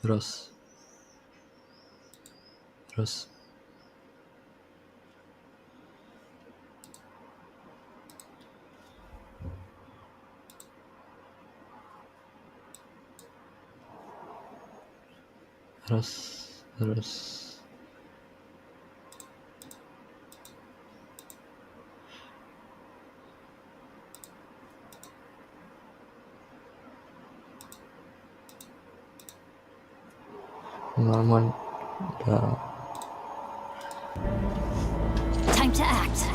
Раз. Раз. Раз. Раз. Нормально. Да. Time to act.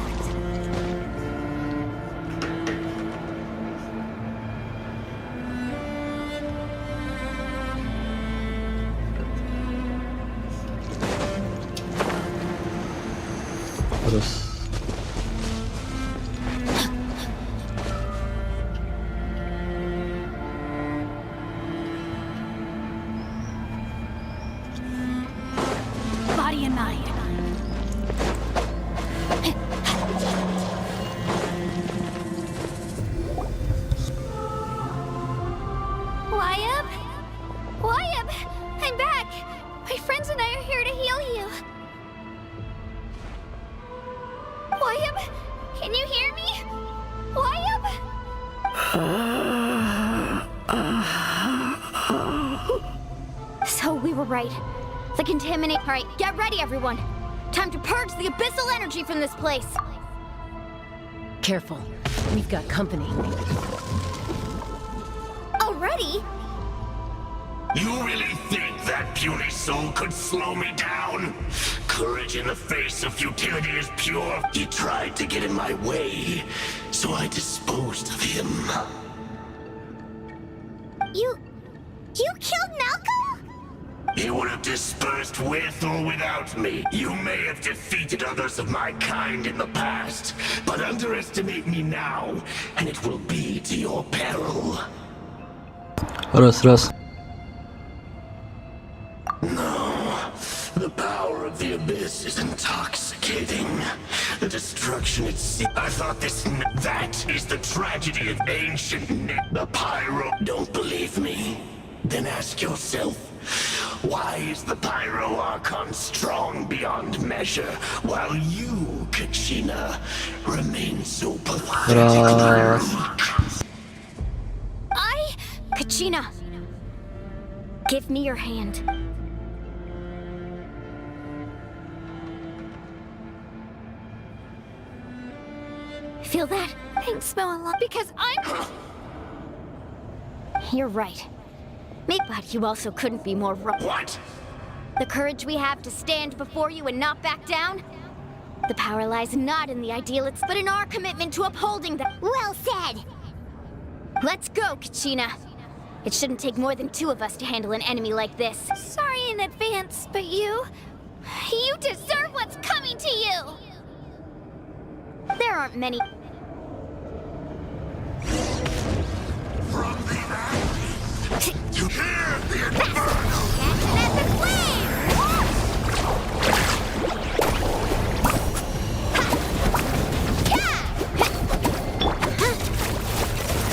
Раз. Body and mind. Wyatt? Wyatt! I'm back! My friends and I are here to heal you. Wyatt? Can you hear me? Wyatt? So we were right. The contaminate. Alright, get ready, everyone. Time to purge the abyssal energy from this place. Careful. We've got company. Already? You really think that puny soul could slow me down? Courage in the face of futility is pure. He tried to get in my way, so I disposed of him. You killed Malcolm? He would have dispersed with or without me. You may have defeated others of my kind in the past, but underestimate me now, and it will be to your peril. Раз, раз. No, the power of the abyss is intoxicating. The destruction it seeks. I thought that is the tragedy of ancient the pyro. Don't believe me? Then ask yourself, why is the Pyro Archon strong beyond measure, while you, Kachina, remain so pathetic? Kachina, give me your hand. Feel that? I smell a lot because I'm... You're right. But you also couldn't be more wrong. What? The courage we have to stand before you and not back down? The power lies not in the idealists, but in our commitment to upholding them. Well said! Let's go, Kachina. It shouldn't take more than two of us to handle an enemy like this. Sorry in advance, but you deserve what's coming to you! There aren't many... From the ashes, you hear the inferno! That's the flame!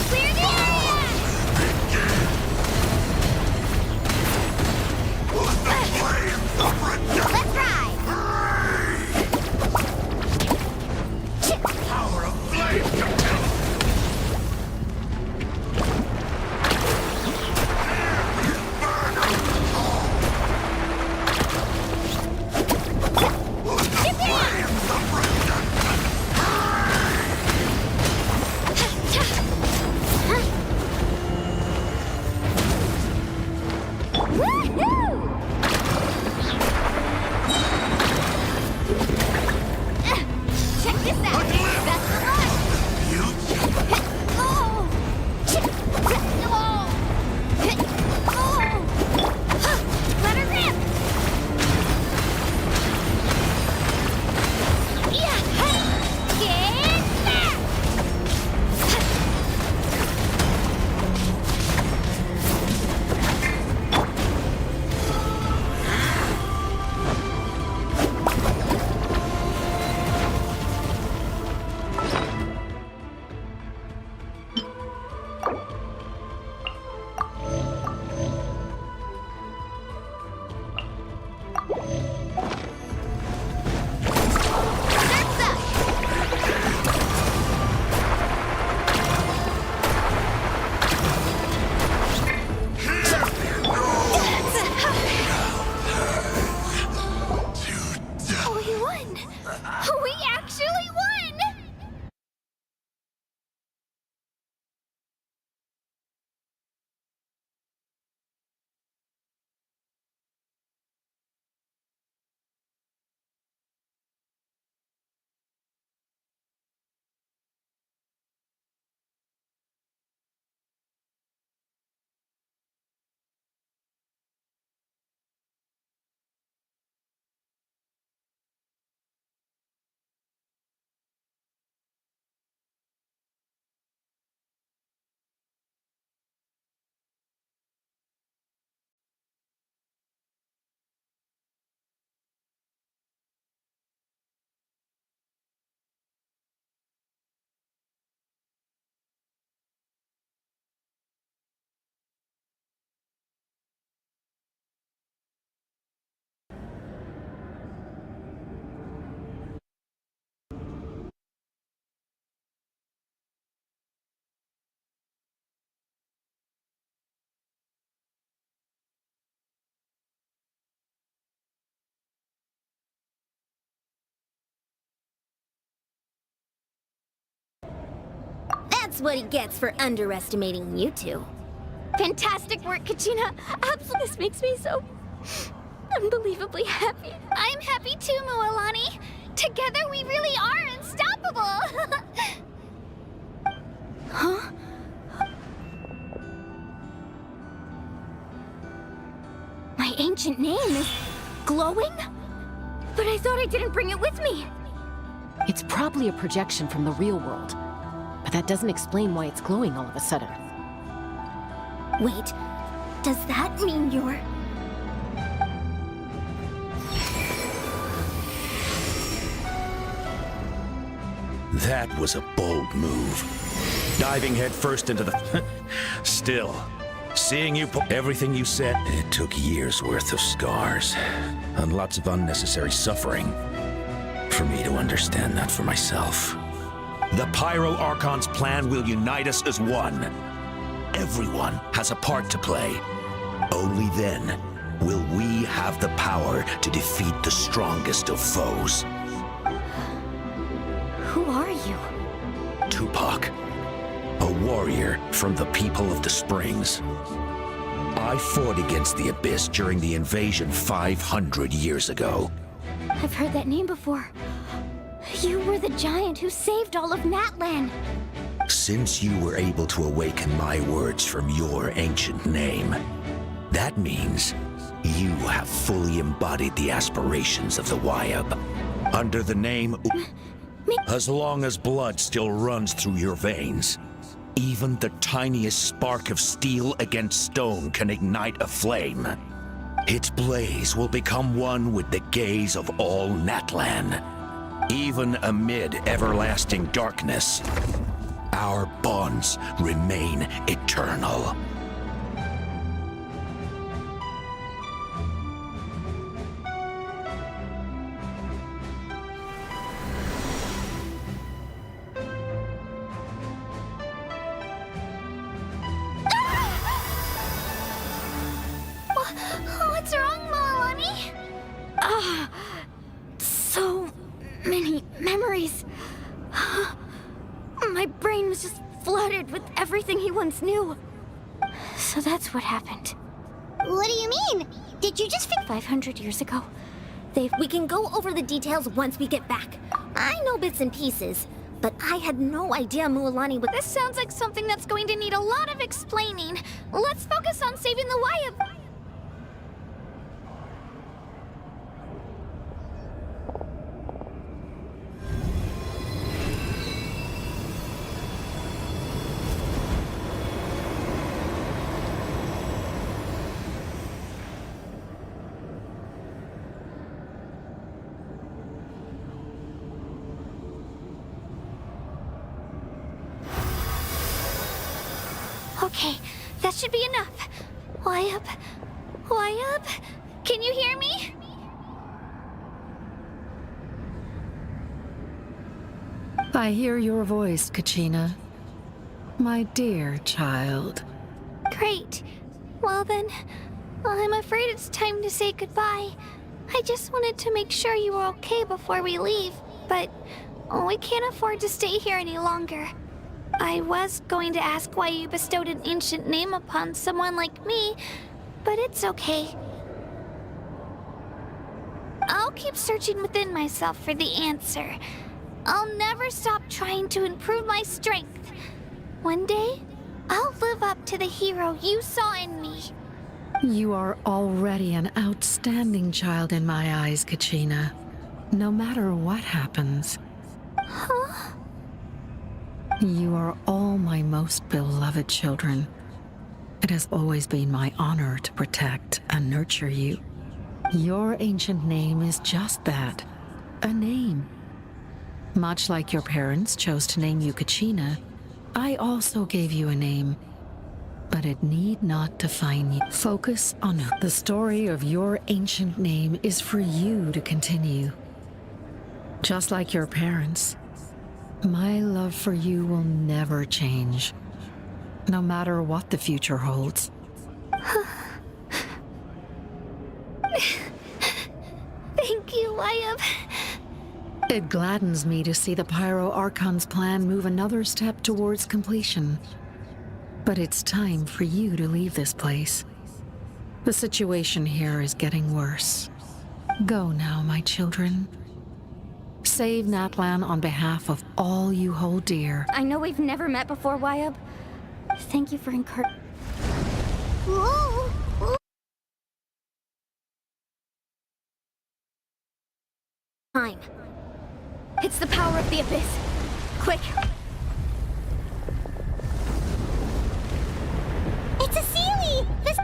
Clear the area! The flames of redemption! Let's ride! Power of We actually won! That's what he gets for underestimating you two. Fantastic work, Kachina. Absolutely, this makes me so unbelievably happy. I'm happy too, Mualani. Together we really are unstoppable. Huh? My ancient name is glowing? But I thought I didn't bring it with me. It's probably a projection from the real world. But that doesn't explain why it's glowing all of a sudden. Wait, does that mean you're... That was a bold move. Diving headfirst into the... Still, seeing you everything you said... It took years' worth of scars. And lots of unnecessary suffering. For me to understand that for myself. The Pyro Archon's plan will unite us as one. Everyone has a part to play. Only then will we have the power to defeat the strongest of foes. Who are you? Tupac, a warrior from the people of the Springs. I fought against the Abyss during the invasion 500 years ago. I've heard that name before. You were the giant who saved all of Natlan. Since you were able to awaken my words from your ancient name, that means you have fully embodied the aspirations of the Wyab. Under the name as long as blood still runs through your veins, even the tiniest spark of steel against stone can ignite a flame. Its blaze will become one with the gaze of all Natlan. Even amid everlasting darkness, our bonds remain eternal. What's wrong, Malani? So many memories. My brain was just flooded with everything he once knew. So that's what happened. What do you mean? Did you just 500 years ago? We can go over the details once we get back. I know bits and pieces, but I had no idea Mualani would... This sounds like something that's going to need a lot of explaining. Let's focus on saving the Wyab. Okay, that should be enough. Wyab? Wyab? Can you hear me? I hear your voice, Kachina. My dear child. Great. Well then, I'm afraid it's time to say goodbye. I just wanted to make sure you were okay before we leave, but we can't afford to stay here any longer. I was going to ask why you bestowed an ancient name upon someone like me, but it's okay. I'll keep searching within myself for the answer. I'll never stop trying to improve my strength. One day, I'll live up to the hero you saw in me. You are already an outstanding child in my eyes, Kachina. No matter what happens. Huh? You are all my most beloved children. It has always been my honor to protect and nurture you. Your ancient name is just that, a name. Much like your parents chose to name you Kachina, I also gave you a name. But it need not define you. Focus on it. The story of your ancient name is for you to continue. Just like your parents, my love for you will never change, no matter what the future holds. Thank you, Wyatt. It gladdens me to see the Pyro Archon's plan move another step towards completion. But it's time for you to leave this place. The situation here is getting worse. Go now, my children. Save Natlan on behalf of all you hold dear. I know we've never met before, Wyatt. Thank you for encouraging. Time. It's the power of the abyss. Quick. It's a Sealy! This...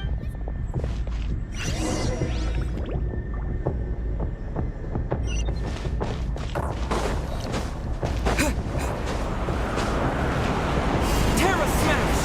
Terra Smash!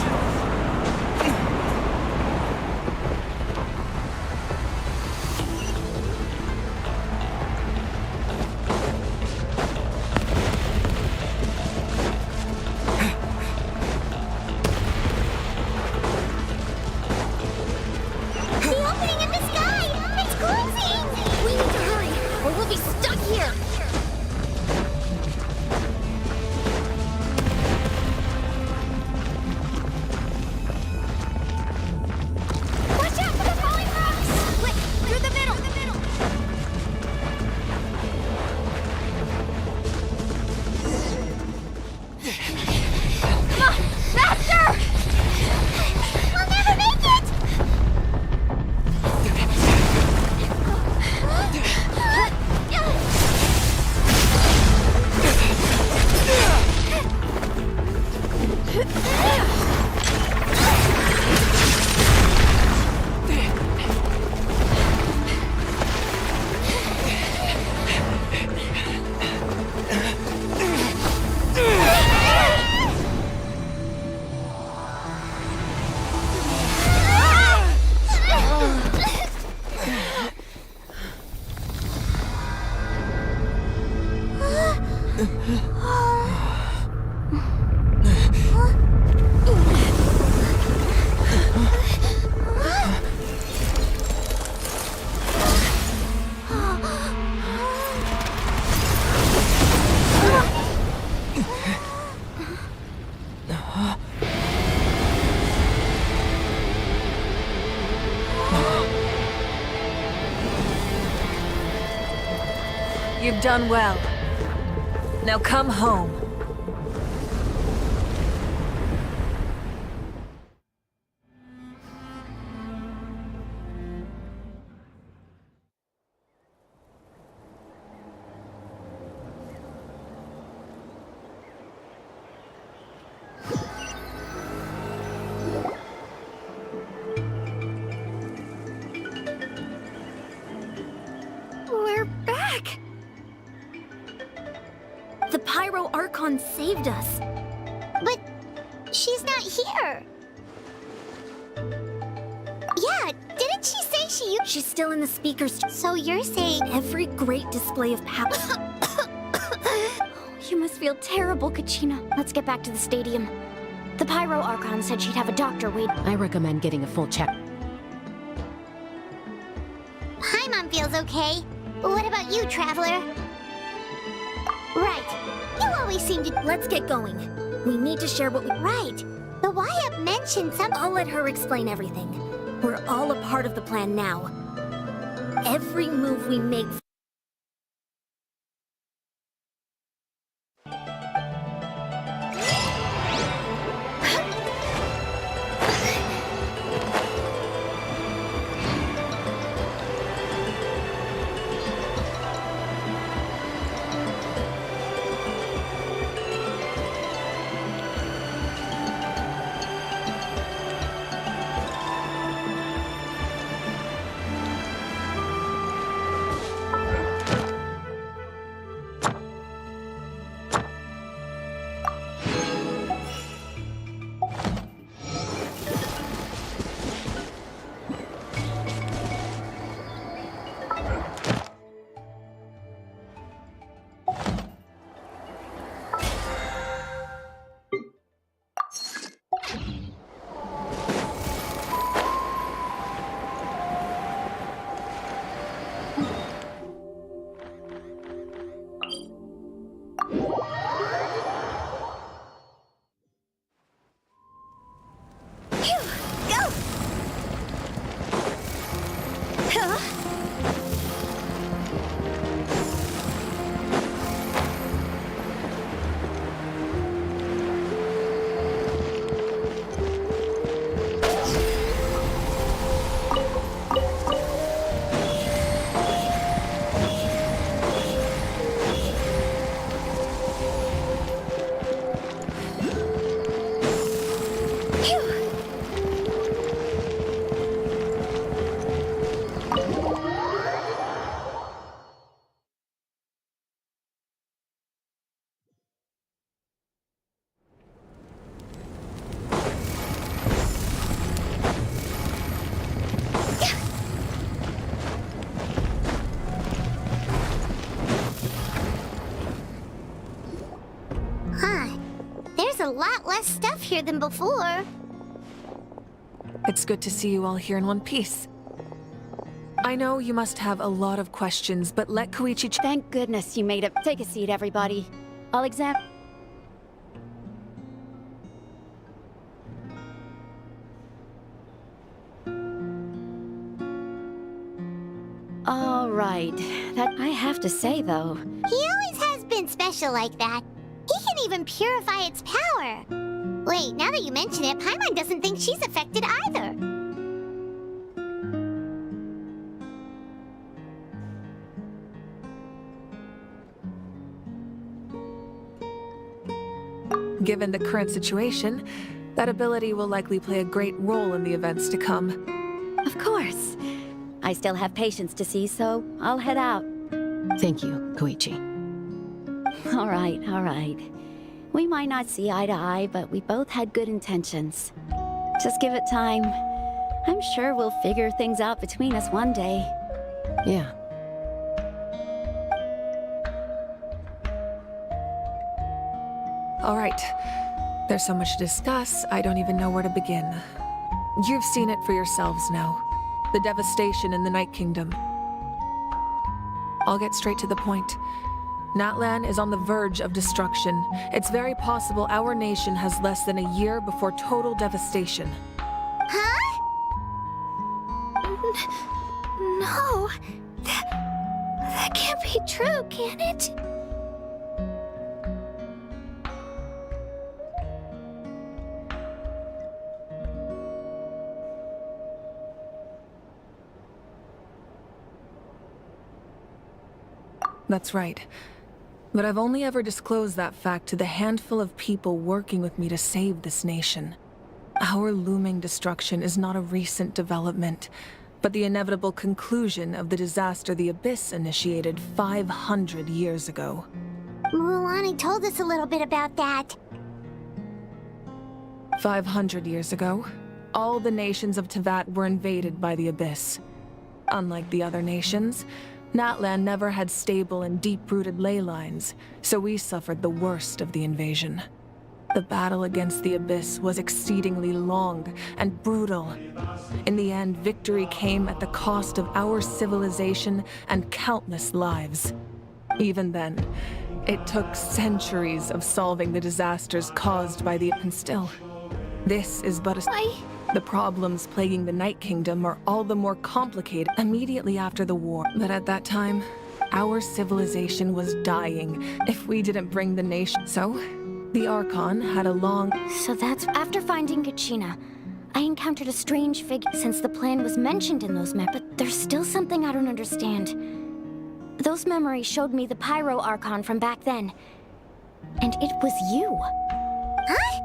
You've done well. Now come home. We're back! The Pyro Archon saved us. But she's not here. Yeah, didn't she say she... She's still in the speakers. So you're saying every great display of power... You must feel terrible, Kachina. Let's get back to the stadium. The Pyro Archon said she'd have a doctor wait. I recommend getting a full check. Paimon feels okay. What about you, Traveler? Right. You always seem to... Let's get going. We need to share what we... Right. The Wyatt mentioned some... I'll let her explain everything. We're all a part of the plan now. Every move we make... A lot less stuff here than before. It's good to see you all here in one piece. I know you must have a lot of questions, but let Koichi... Thank goodness you made it. Take a seat, everybody. I'll examine... All right. That I have to say, though... He always has been special like that. He can even purify its power. Wait, now that you mention it, Paimon doesn't think she's affected either. Given the current situation, that ability will likely play a great role in the events to come. Of course. I still have patients to see, so I'll head out. Thank you, Koichi. All right, all right. We might not see eye to eye, but we both had good intentions. Just give it time. I'm sure we'll figure things out between us one day. Yeah. All right. There's so much to discuss, I don't even know where to begin. You've seen it for yourselves now. The devastation in the Night Kingdom. I'll get straight to the point. Natlan is on the verge of destruction. It's very possible our nation has less than a year before total devastation. Huh? No. That can't be true, can it? That's right. But I've only ever disclosed that fact to the handful of people working with me to save this nation. Our looming destruction is not a recent development, but the inevitable conclusion of the disaster the Abyss initiated 500 years ago. Mulan told us a little bit about that. 500 years ago, all the nations of Teyvat were invaded by the Abyss. Unlike the other nations, Natlan never had stable and deep-rooted ley lines, so we suffered the worst of the invasion. The battle against the Abyss was exceedingly long and brutal. In the end, victory came at the cost of our civilization and countless lives. Even then, it took centuries of solving the disasters caused by the... And still, this is but a... The problems plaguing the Night Kingdom are all the more complicated immediately after the war. But at that time, our civilization was dying if we didn't bring the nation. So, the Archon had a long... So that's after finding Kachina. I encountered a strange figure since the plan was mentioned in those maps, but there's still something I don't understand. Those memories showed me the Pyro Archon from back then. And it was you. Huh?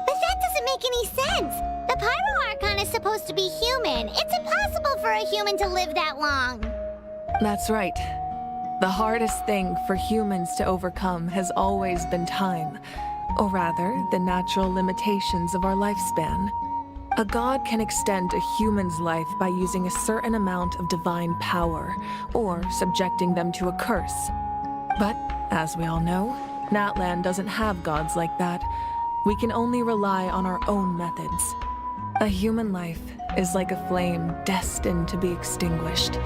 But that doesn't make any sense. The Pyro Archon is supposed to be human. It's impossible for a human to live that long. That's right. The hardest thing for humans to overcome has always been time. Or rather, the natural limitations of our lifespan. A god can extend a human's life by using a certain amount of divine power, or subjecting them to a curse. But, as we all know, Natlan doesn't have gods like that. We can only rely on our own methods. A human life is like a flame destined to be extinguished.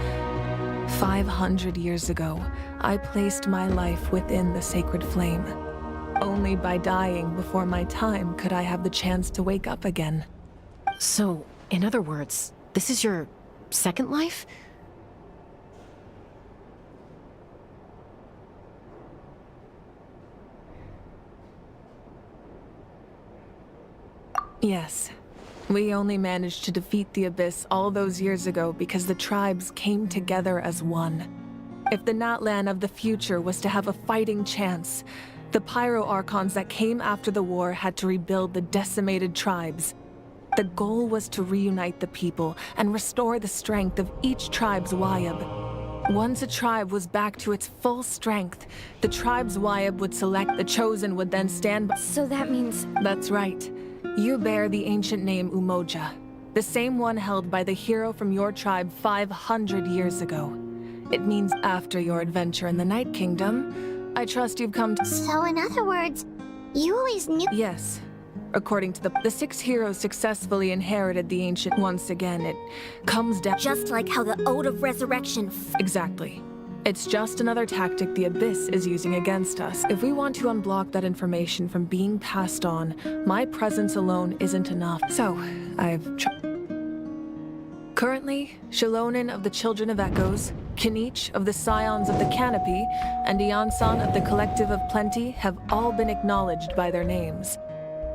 500 years ago, I placed my life within the sacred flame. Only by dying before my time could I have the chance to wake up again. So, in other words, this is your second life? Yes. We only managed to defeat the Abyss all those years ago because the tribes came together as one. If the Natlan of the future was to have a fighting chance, the Pyro Archons that came after the war had to rebuild the decimated tribes. The goal was to reunite the people and restore the strength of each tribe's Wayab. Once a tribe was back to its full strength, the tribe's Wayab would select, the chosen would then stand by. So that means... That's right. You bear the ancient name Umoja, the same one held by the hero from your tribe 500 years ago. It means after your adventure in the Night Kingdom, I trust you've come to... So in other words, you always knew... Yes. According to the 6 heroes successfully inherited the ancient... Once again, it comes down... Just like how the Ode of Resurrection... Exactly. It's just another tactic the Abyss is using against us. If we want to unblock that information from being passed on, my presence alone isn't enough. So, Currently, Shilonin of the Children of Echoes, Kinich of the Scions of the Canopy, and Iansan of the Collective of Plenty have all been acknowledged by their names.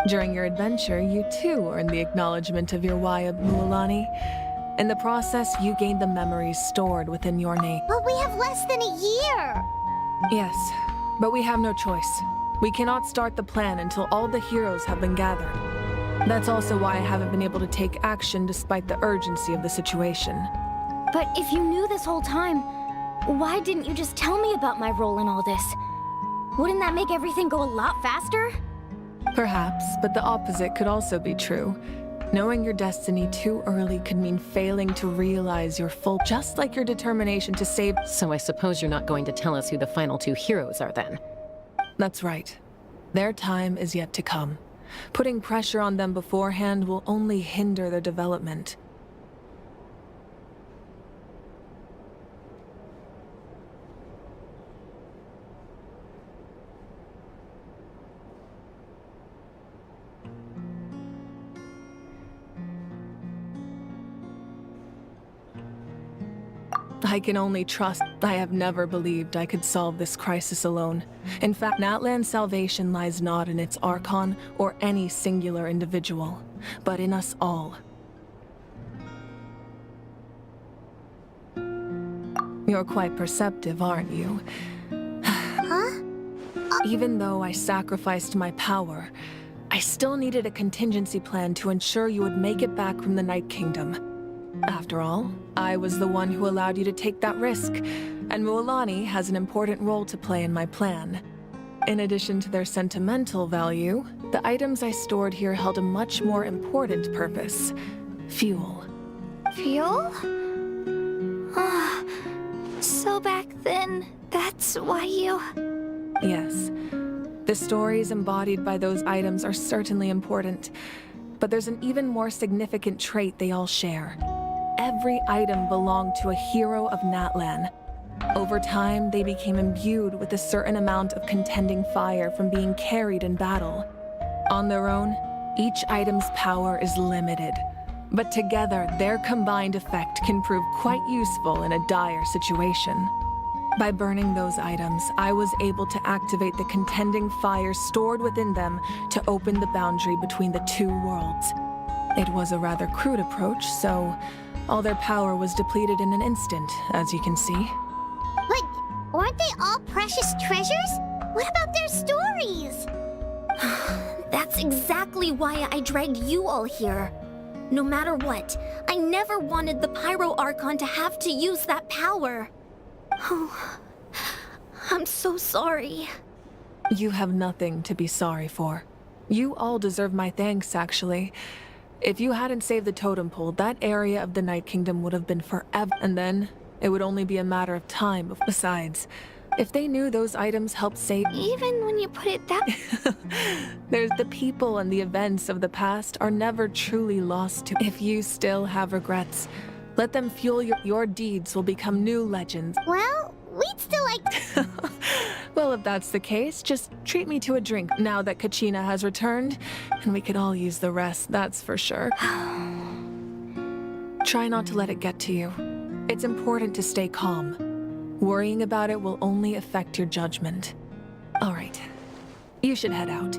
During your adventure, you too earned the acknowledgement of your Wayab, Mualani. In the process, you gained the memories stored within your name. But we have less than a year! Yes, but we have no choice. We cannot start the plan until all the heroes have been gathered. That's also why I haven't been able to take action despite the urgency of the situation. But if you knew this whole time, why didn't you just tell me about my role in all this? Wouldn't that make everything go a lot faster? Perhaps, but the opposite could also be true. Knowing your destiny too early could mean failing to realize your full... Just like your determination to save... So I suppose you're not going to tell us who the final 2 heroes are then? That's right. Their time is yet to come. Putting pressure on them beforehand will only hinder their development. I can only trust. I have never believed I could solve this crisis alone. In fact, Natlan's salvation lies not in its Archon or any singular individual, but in us all. You're quite perceptive, aren't you? Huh? Even though I sacrificed my power, I still needed a contingency plan to ensure you would make it back from the Night Kingdom. After all, I was the one who allowed you to take that risk, and Mualani has an important role to play in my plan. In addition to their sentimental value, the items I stored here held a much more important purpose: fuel. Fuel? So back then, that's why you... Yes. The stories embodied by those items are certainly important, but there's an even more significant trait they all share. Every item belonged to a hero of Natlan. Over time, they became imbued with a certain amount of contending fire from being carried in battle. On their own, each item's power is limited, but together, their combined effect can prove quite useful in a dire situation. By burning those items, I was able to activate the contending fire stored within them to open the boundary between the two worlds. It was a rather crude approach, so all their power was depleted in an instant, as you can see. But aren't they all precious treasures? What about their stories? That's exactly why I dragged you all here. No matter what, I never wanted the Pyro Archon to have to use that power. Oh, I'm so sorry. You have nothing to be sorry for. You all deserve my thanks, actually. If you hadn't saved the totem pole, that area of the Night Kingdom would have been forever, and then it would only be a matter of time. Besides, if they knew those items helped save— Even when you put it that— There's the people and the events of the past are never truly lost to— If you still have regrets, let them fuel your deeds will become new legends. Well, we'd still like— Well, if that's the case, just treat me to a drink now that Kachina has returned, and we could all use the rest, that's for sure. Try not to let it get to you. It's important to stay calm. Worrying about it will only affect your judgment. All right, you should head out.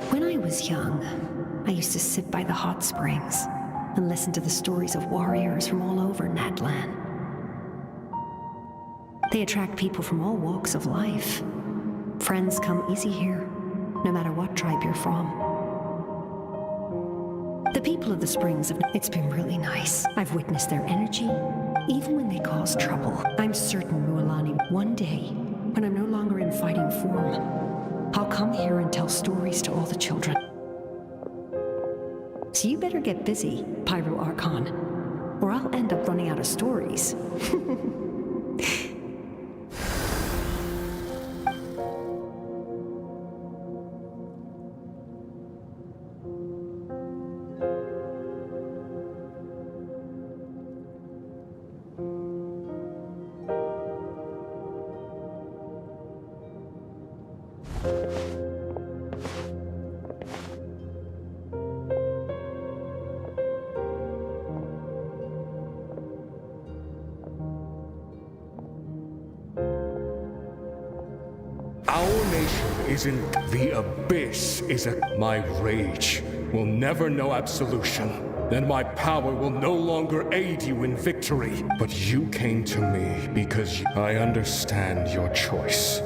When I was young, I used to sit by the hot springs and listen to the stories of warriors from all over Natlan. They attract people from all walks of life. Friends come easy here, no matter what tribe you're from. The people of the springs it's been really nice. I've witnessed their energy, even when they cause trouble. I'm certain, Mualani, one day, when I'm no longer in fighting form, I'll come here and tell stories to all the children. So you better get busy, Pyro Archon, or I'll end up running out of stories. Our nation is in the abyss. My rage will never know absolution, and my power will no longer aid you in victory. But you came to me because I understand your choice.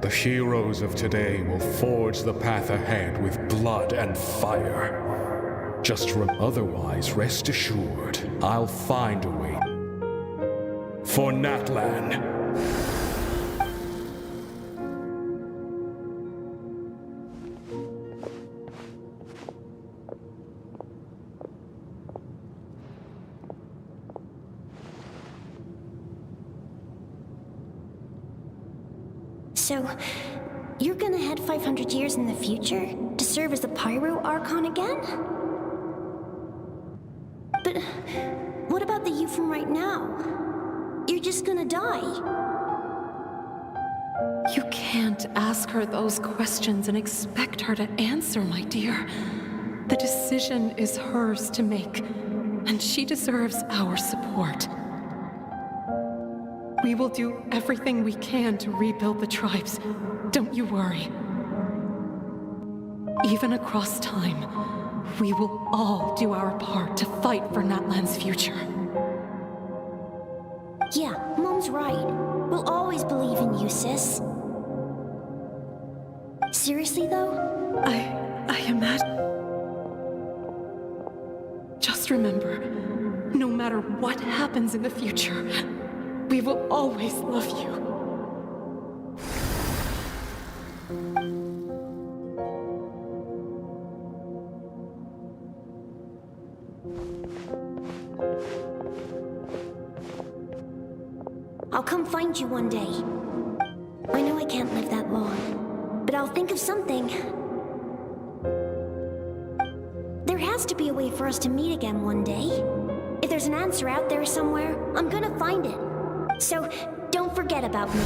The heroes of today will forge the path ahead with blood and fire. Otherwise, rest assured, I'll find a way for Natlan. So, you're gonna head 500 years in the future to serve as the Pyro Archon again? But what about the you from right now? You're just gonna die. You can't ask her those questions and expect her to answer, my dear. The decision is hers to make, and she deserves our support. We will do everything we can to rebuild the tribes. Don't you worry. Even across time, we will all do our part to fight for Natlan's future. Yeah, Mom's right. We'll always believe in you, sis. Seriously, though? I imagine. Just remember, no matter what happens in the future, we will always love you. I'll come find you one day. I know I can't live that long, but I'll think of something. There has to be a way for us to meet again one day. If there's an answer out there somewhere, I'm gonna find it. So, don't forget about me.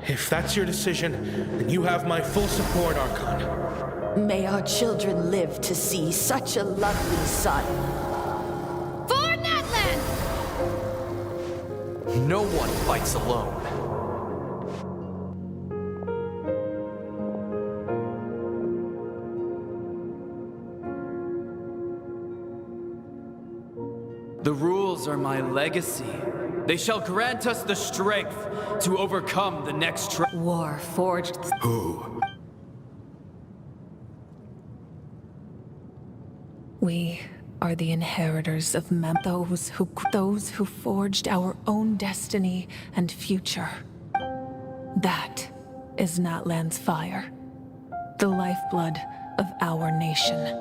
If that's your decision, then you have my full support, Archon. May our children live to see such a lovely son. For Natlan! No one fights alone. The rules are my legacy. They shall grant us the strength to overcome the next War forged. Who? We are the inheritors of those who forged our own destiny and future. That is Natlan's fire, the lifeblood of our nation.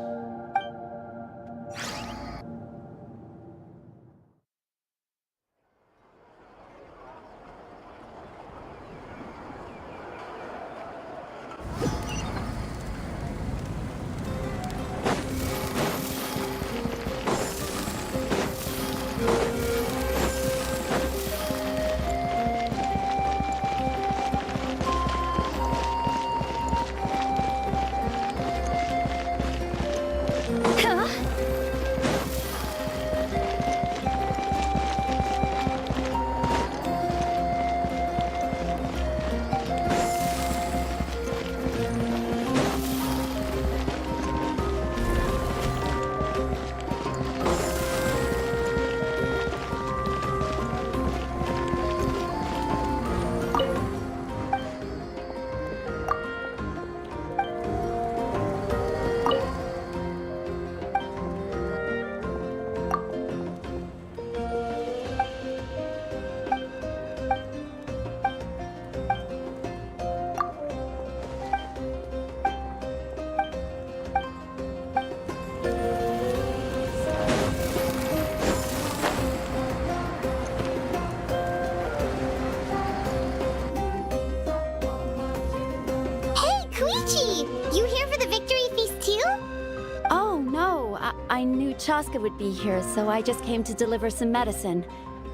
I knew Chaska would be here, so I just came to deliver some medicine.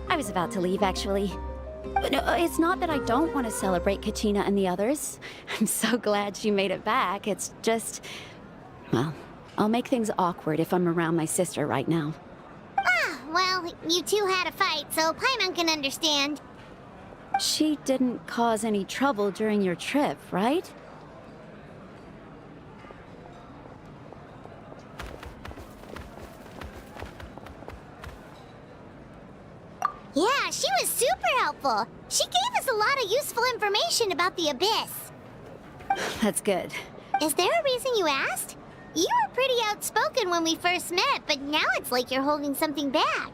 I was about to leave, actually. But no, it's not that I don't want to celebrate Kachina and the others. I'm so glad she made it back. It's just... well, I'll make things awkward if I'm around my sister right now. Ah, well, you two had a fight, so Paimon can understand. She didn't cause any trouble during your trip, right? Yeah, she was super helpful. She gave us a lot of useful information about the Abyss. That's good. Is there a reason you asked? You were pretty outspoken when we first met, but now it's like you're holding something back.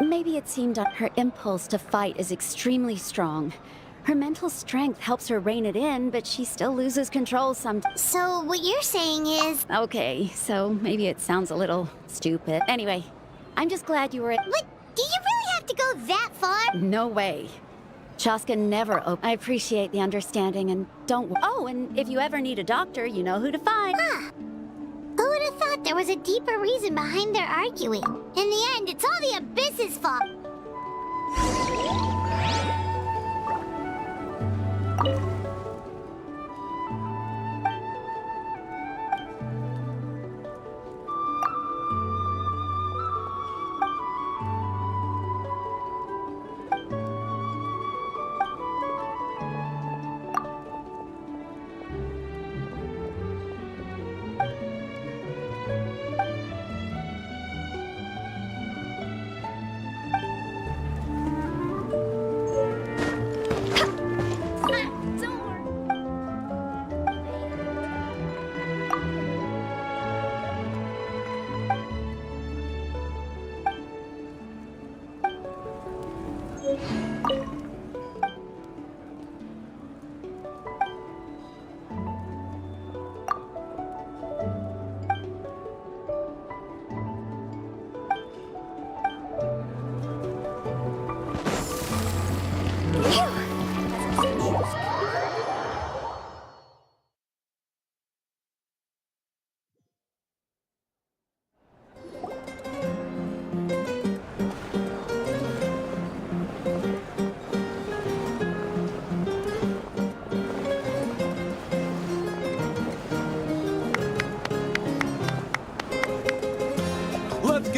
Maybe it seemed her impulse to fight is extremely strong. Her mental strength helps her rein it in, but she still loses control sometimes. So what you're saying is... Okay, so maybe it sounds a little stupid. Anyway, I'm just glad you were... What? Do you really have to go that far? No way. Chaska never I appreciate the understanding and don't... Oh, and if you ever need a doctor, you know who to find. Huh. Who would have thought there was a deeper reason behind their arguing? In the end, it's all the Abyss's fault.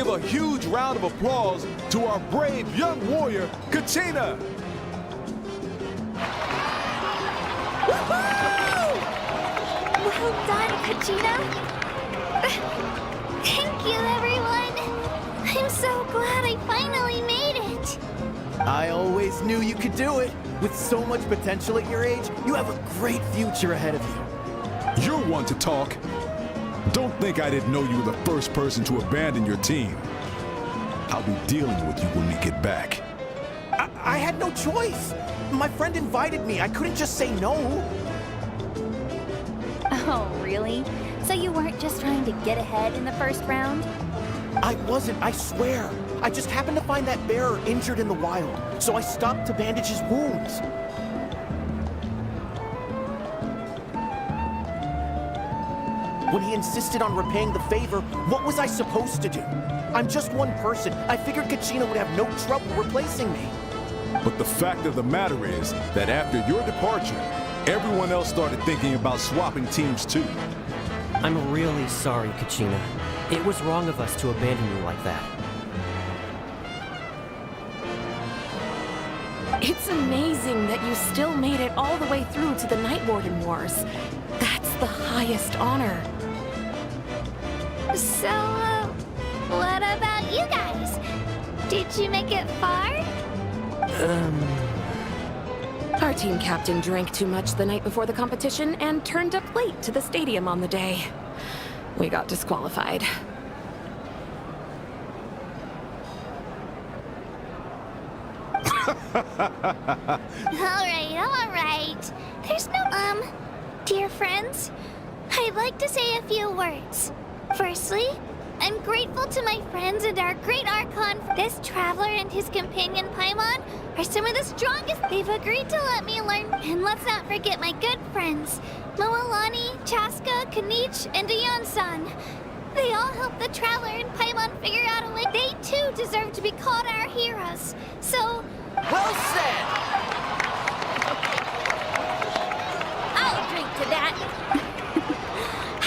give a huge round of applause to our brave young warrior, Katina! Well done, Kachina! Thank you, everyone! I'm so glad I finally made it! I always knew you could do it. With so much potential at your age, you have a great future ahead of you. You're one to talk. Don't think I didn't know you were the first person to abandon your team. I'll be dealing with you when we get back. I had no choice. My friend invited me. I couldn't just say no. Oh, really? So you weren't just trying to get ahead in the first round? I wasn't, I swear. I just happened to find that bearer injured in the wild, so I stopped to bandage his wounds. When he insisted on repaying the favor, what was I supposed to do? I'm just one person. I figured Kachina would have no trouble replacing me. But the fact of the matter is that after your departure, everyone else started thinking about swapping teams too. I'm really sorry, Kachina. It was wrong of us to abandon you like that. It's amazing that you still made it all the way through to the Night Warden Wars. That's the highest honor. So, what about you guys? Did you make it far? Our team captain drank too much the night before the competition and turned up late to the stadium on the day. We got disqualified. Alright. There's no, dear friends, I'd like to say a few words. Firstly, I'm grateful to my friends and our great Archon. This traveler and his companion Paimon are some of the strongest. They've agreed to let me learn. And let's not forget my good friends, Moalani, Chaska, Kanich, and Ayan-san. They all helped the traveler and Paimon figure out a way. They too deserve to be called our heroes. So... Well said! I'll drink to that.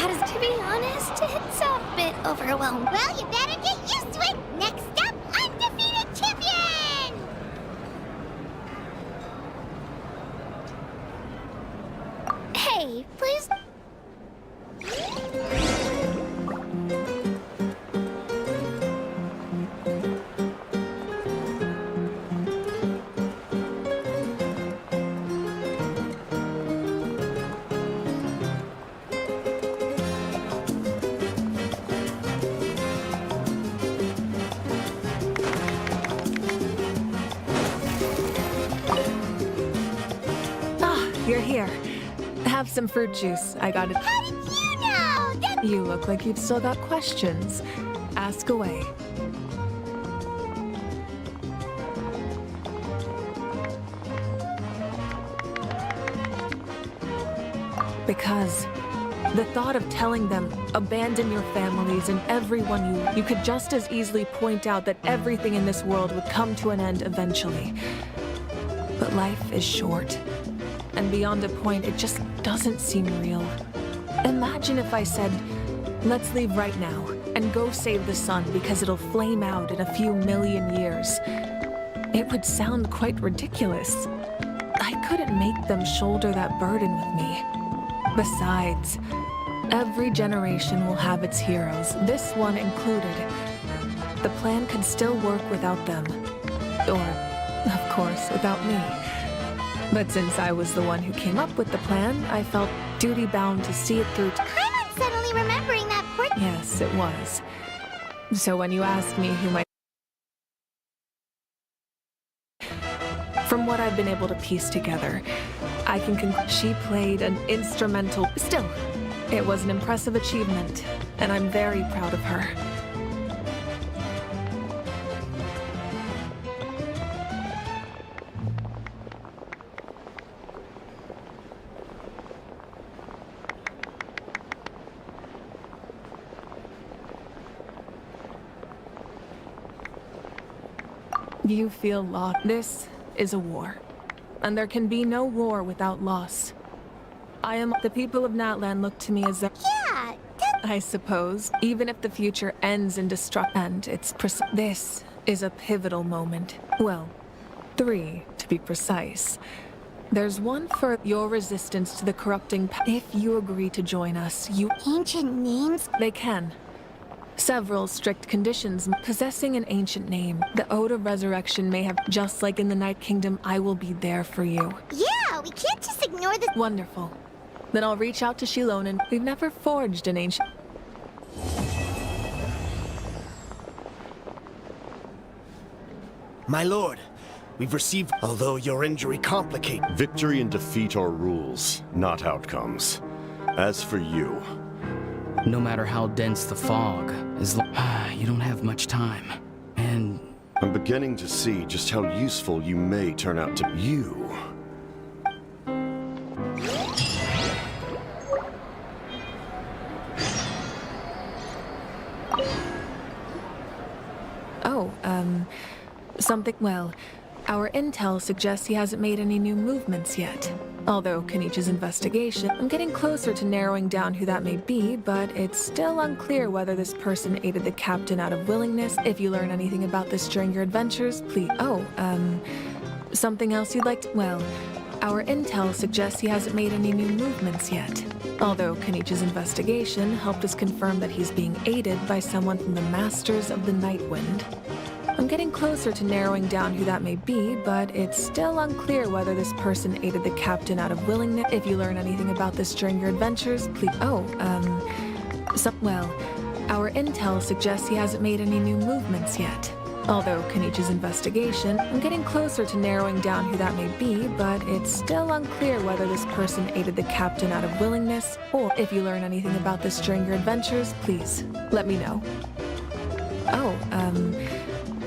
To be honest, it's a bit overwhelming. Well, you better get used to it. Next up, undefeated champion! Hey, please... You're here. Have some fruit juice. I got it. How did you know? You look like you've still got questions. Ask away. Because the thought of telling them, abandon your families and everyone you could just as easily point out that everything in this world would come to an end eventually. But life is short. And beyond a point, it just doesn't seem real. Imagine if I said, let's leave right now and go save the sun because it'll flame out in a few million years. It would sound quite ridiculous. I couldn't make them shoulder that burden with me. Besides, every generation will have its heroes, this one included. The plan could still work without them. Or, of course, without me. But since I was the one who came up with the plan, I felt duty-bound to see it through. I'm suddenly remembering that part. Yes, it was. So when you asked me who my... From what I've been able to piece together, I can conclude she played an instrumental... Still, it was an impressive achievement, and I'm very proud of her. You feel lost. This is a war. And there can be no war without loss. The people of Natlan look to me as their... Yeah, I suppose. Even if the future ends in destruction, and this is a pivotal moment. Well, 3 to be precise. There's one for your resistance to the corrupting. If you agree to join us, you. Ancient names? They can. Several strict conditions. Possessing an ancient name, the Ode of Resurrection may have. Just like in the Night Kingdom, I will be there for you. Yeah, we can't just ignore this. Wonderful. Then I'll reach out to Shilonen. We've never forged an ancient. My lord, we've received. Although your injury complicates. Victory and defeat are rules, not outcomes. As for you. No matter how dense the fog, you don't have much time. And I'm beginning to see just how useful you may turn out to you. Oh, something. Well, our intel suggests he hasn't made any new movements yet. Although Kenichi's investigation, I'm getting closer to narrowing down who that may be, but it's still unclear whether this person aided the captain out of willingness. If you learn anything about this during your adventures, please. Oh, something else you'd like to. Well, our intel suggests he hasn't made any new movements yet. Although Kenichi's investigation helped us confirm that he's being aided by someone from the Masters of the Night Wind. I'm getting closer to narrowing down who that may be, but it's still unclear whether this person aided the captain out of willingness. If you learn anything about this during your adventures, please. Oh, well, our intel suggests he hasn't made any new movements yet. Although Kenichi's investigation, I'm getting closer to narrowing down who that may be, but it's still unclear whether this person aided the captain out of willingness, or if you learn anything about this during your adventures, please let me know. Oh,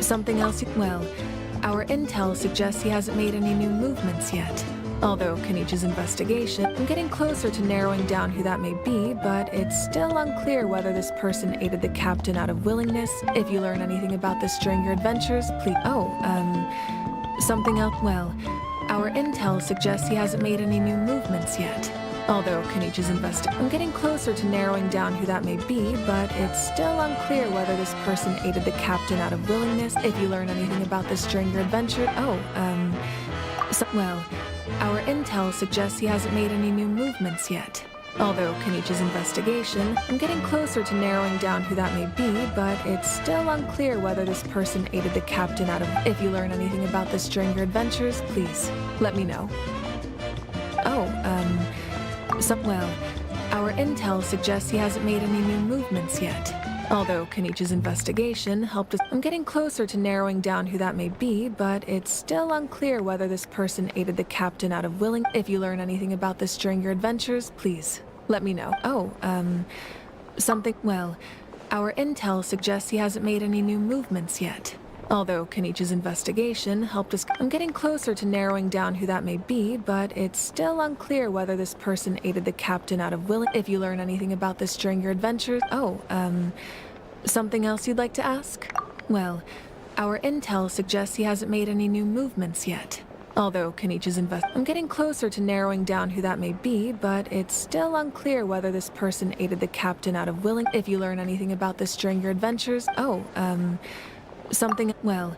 something else. Well, our intel suggests he hasn't made any new movements yet. Although Kenichi's investigation, I'm getting closer to narrowing down who that may be, but it's still unclear whether this person aided the captain out of willingness. If you learn anything about this during your adventures, please. Oh, something else. Well, our intel suggests he hasn't made any new movements yet. Although Kenichi's investigation, I'm getting closer to narrowing down who that may be, but it's still unclear whether this person aided the captain out of willingness. If you learn anything about this during your adventure. Oh, well, our intel suggests he hasn't made any new movements yet. Although Kenichi's investigation, I'm getting closer to narrowing down who that may be, but it's still unclear whether this person aided the captain out of. If you learn anything about this during your adventures, please let me know. Oh, well, our intel suggests he hasn't made any new movements yet. Although Kenichi's investigation helped us. I'm getting closer to narrowing down who that may be, but it's still unclear whether this person aided the captain out of willing. If you learn anything about this during your adventures, please let me know. Oh, something. Well, our intel suggests he hasn't made any new movements yet. Although Kenichi's investigation helped us. I'm getting closer to narrowing down who that may be, but it's still unclear whether this person aided the captain out of willing. If you learn anything about this during your adventures. Oh, something else you'd like to ask? Well, our intel suggests he hasn't made any new movements yet. Although Kenichi's I'm getting closer to narrowing down who that may be, but it's still unclear whether this person aided the captain out of willing. If you learn anything about this during your adventures. Oh, something. Well,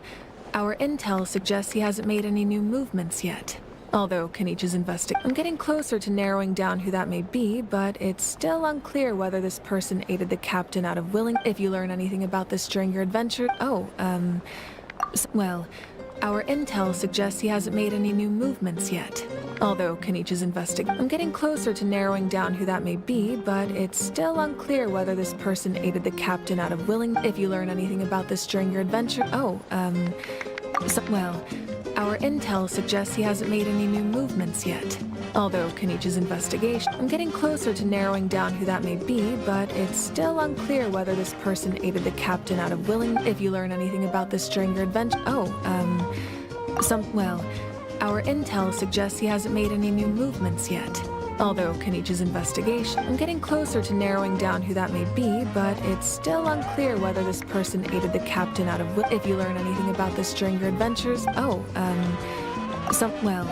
our intel suggests he hasn't made any new movements yet. Although Kenichi's I'm getting closer to narrowing down who that may be, but it's still unclear whether this person aided the captain out of willing. If you learn anything about this during your adventure. Oh, well, our intel suggests he hasn't made any new movements yet. Although Kenichi's I'm getting closer to narrowing down who that may be, but it's still unclear whether this person aided the captain out of willing. If you learn anything about this during your adventure. Oh, well, our intel suggests he hasn't made any new movements yet. Although Kenichi's investigation, I'm getting closer to narrowing down who that may be, but it's still unclear whether this person aided the captain out of willing. If you learn anything about this during your adventure. Oh, well, our intel suggests he hasn't made any new movements yet. Although Kenichi's investigation, I'm getting closer to narrowing down who that may be, but it's still unclear whether this person aided the captain out of will. If you learn anything about this during your adventures. Oh, well,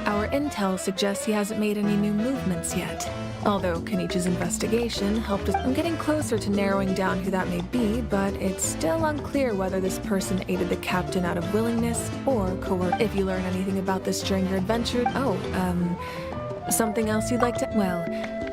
our intel suggests he hasn't made any new movements yet. Although Kenichi's investigation helped us, I'm getting closer to narrowing down who that may be, but it's still unclear whether this person aided the captain out of willingness or coercion. If you learn anything about this during your adventure, something else you'd like to, well,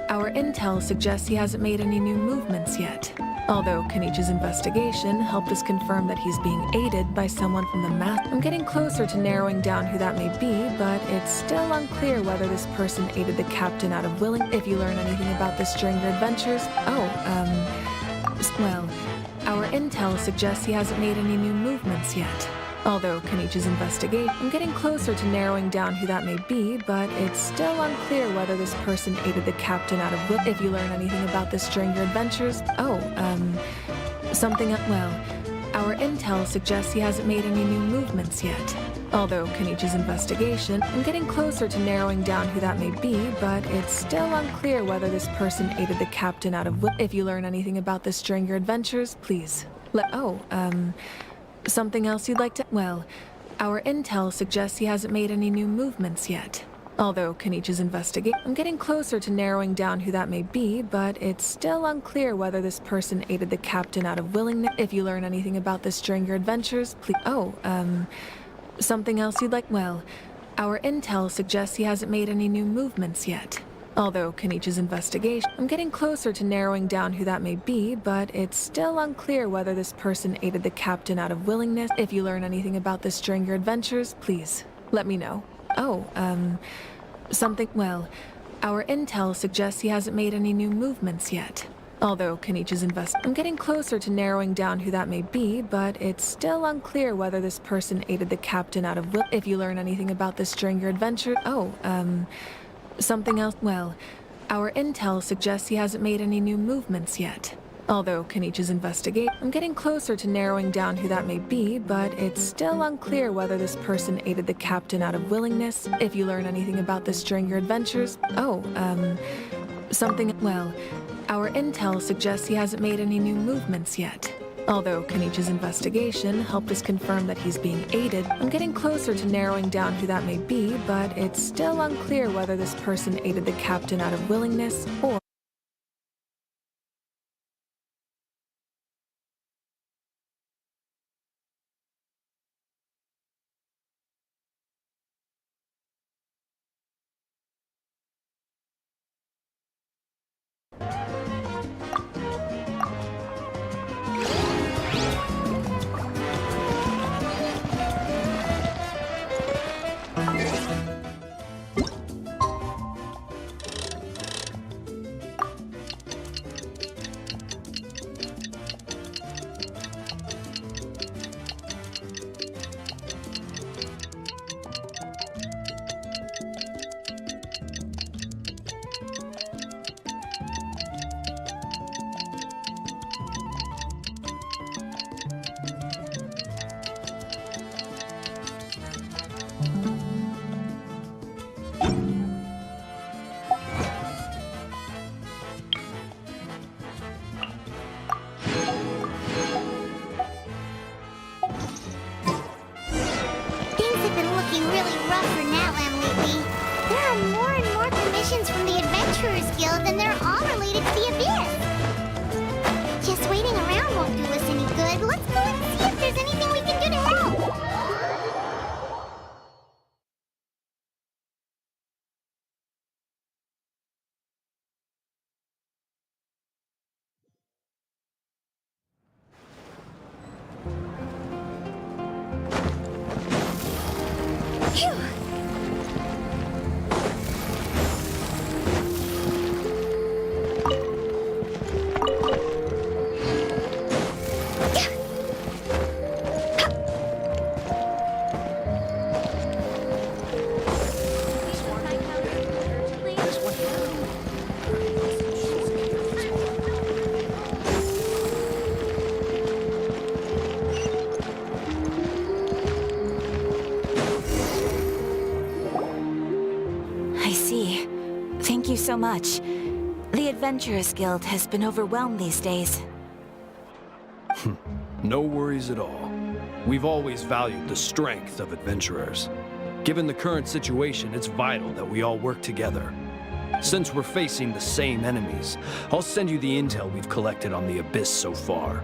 our intel suggests he hasn't made any new movements yet. Although Kenichi's investigation helped us confirm that he's being aided by someone from the I'm getting closer to narrowing down who that may be, but it's still unclear whether this person aided the captain out of If you learn anything about this during your adventures, well, our intel suggests he hasn't made any new movements yet. Although Kenichi's investigation, I'm getting closer to narrowing down who that may be, but it's still unclear whether this person aided the captain out of If you learn anything about this during your adventures, our intel suggests he hasn't made any new movements yet. Although Kenichi's investigation, I'm getting closer to narrowing down who that may be, but it's still unclear whether this person aided the captain out of If you learn anything about this during your adventures, please something else you'd like to, well, our intel suggests he hasn't made any new movements yet. Although Kenichi's investigation, I'm getting closer to narrowing down who that may be, but it's still unclear whether this person aided the captain out of willingness. If you learn anything about this during your adventures, please, something else you'd like, well, our intel suggests he hasn't made any new movements yet. Although Kenichi's investigation, I'm getting closer to narrowing down who that may be, but it's still unclear whether this person aided the captain out of willingness. If you learn anything about this during your adventures, please let me know. Our intel suggests he hasn't made any new movements yet. Although Kenichi's I'm getting closer to narrowing down who that may be, but it's still unclear whether this person aided the captain out of If you learn anything about this during your adventure, something else, well, our intel suggests he hasn't made any new movements yet. Although Kenichi's investigation, I'm getting closer to narrowing down who that may be, but it's still unclear whether this person aided the captain out of willingness. If you learn anything about this during your adventures, our intel suggests he hasn't made any new movements yet. Although Kenichi's investigation helped us confirm that he's being aided, I'm getting closer to narrowing down who that may be, but it's still unclear whether this person aided the captain out of willingness or so much. The Adventurers Guild has been overwhelmed these days. No worries at all. We've always valued the strength of adventurers. Given the current situation, it's vital that we all work together. Since we're facing the same enemies, I'll send you the intel we've collected on the Abyss so far.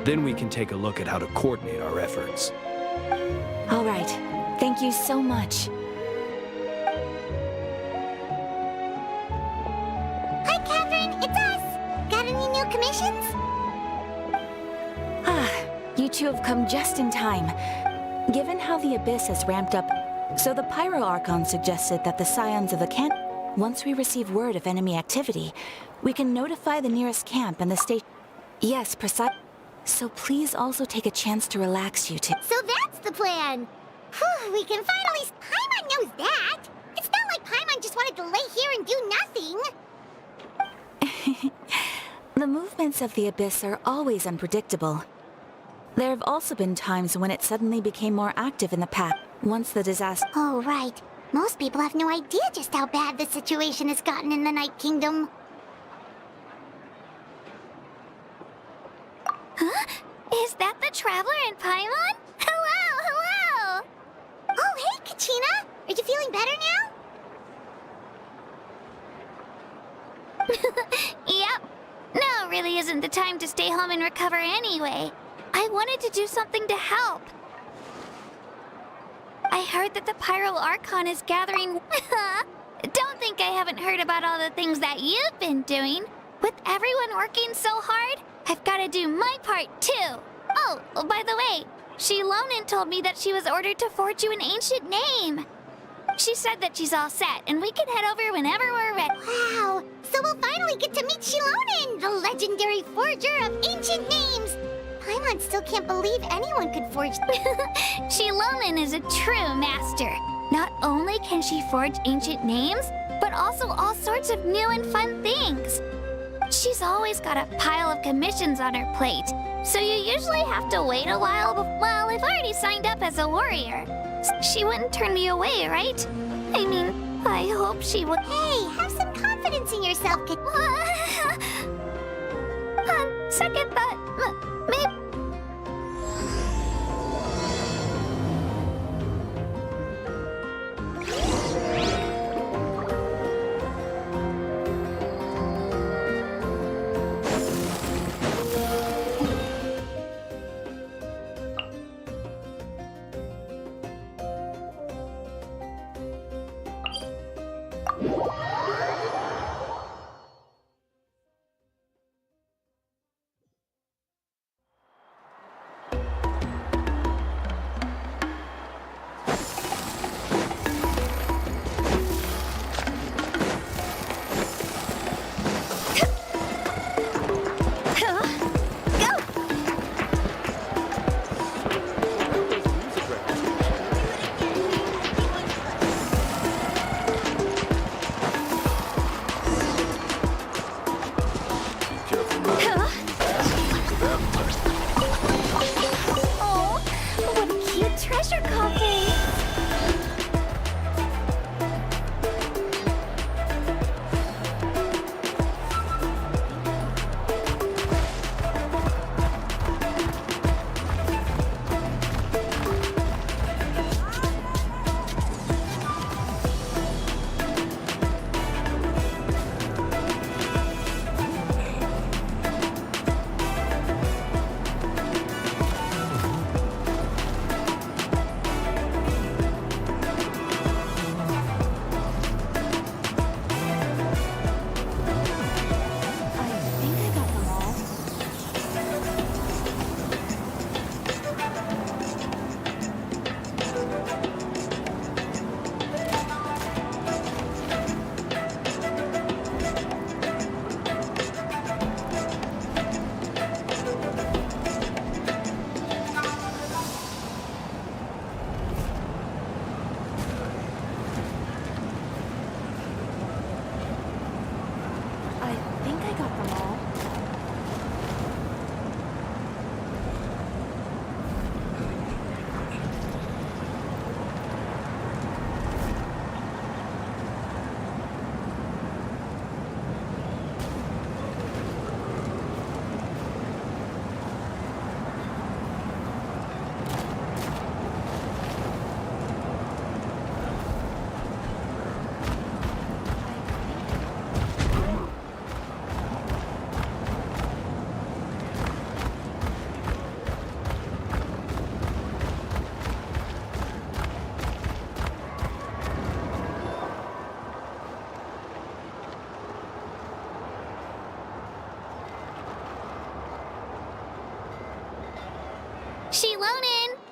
Then we can take a look at how to coordinate our efforts. All right. Thank you so much. Hi, Catherine. It's us. Got any new commissions? You two have come just in time. Given how the Abyss has ramped up, so the Pyro Archon suggested that the Scions of the camp, once we receive word of enemy activity, we can notify the nearest camp and the station. Yes, precise. So please also take a chance to relax, you two. So that's the plan. Whew, we can finally... Paimon knows that. It's not like Paimon just wanted to lay here and do nothing. The movements of the Abyss are always unpredictable. There have also been times when it suddenly became more active in the past, once the disaster... Oh, right. Most people have no idea just how bad the situation has gotten in the Night Kingdom. Huh? Is that the Traveler and Paimon? Hello, hello! Oh, hey, Kachina! Are you feeling better now? Yep. Now really isn't the time to stay home and recover anyway. I wanted to do something to help. I heard that the Pyro Archon is gathering... Don't think I haven't heard about all the things that you've been doing. With everyone working so hard, I've got to do my part too. Oh, by the way, Shilonen told me that she was ordered to forge you an ancient name. She said that she's all set, and we can head over whenever we're ready. Wow, so we'll finally get to meet Shilonen, the legendary forger of ancient names. Paimon still can't believe anyone could forge... Shilonen is a true master. Not only can she forge ancient names, but also all sorts of new and fun things. She's always got a pile of commissions on her plate, so you usually have to wait a while. Well, I've already signed up as a warrior. She wouldn't turn me away, right? I mean, I hope she would. Hey, have some confidence in yourself, kid. On second thought, maybe.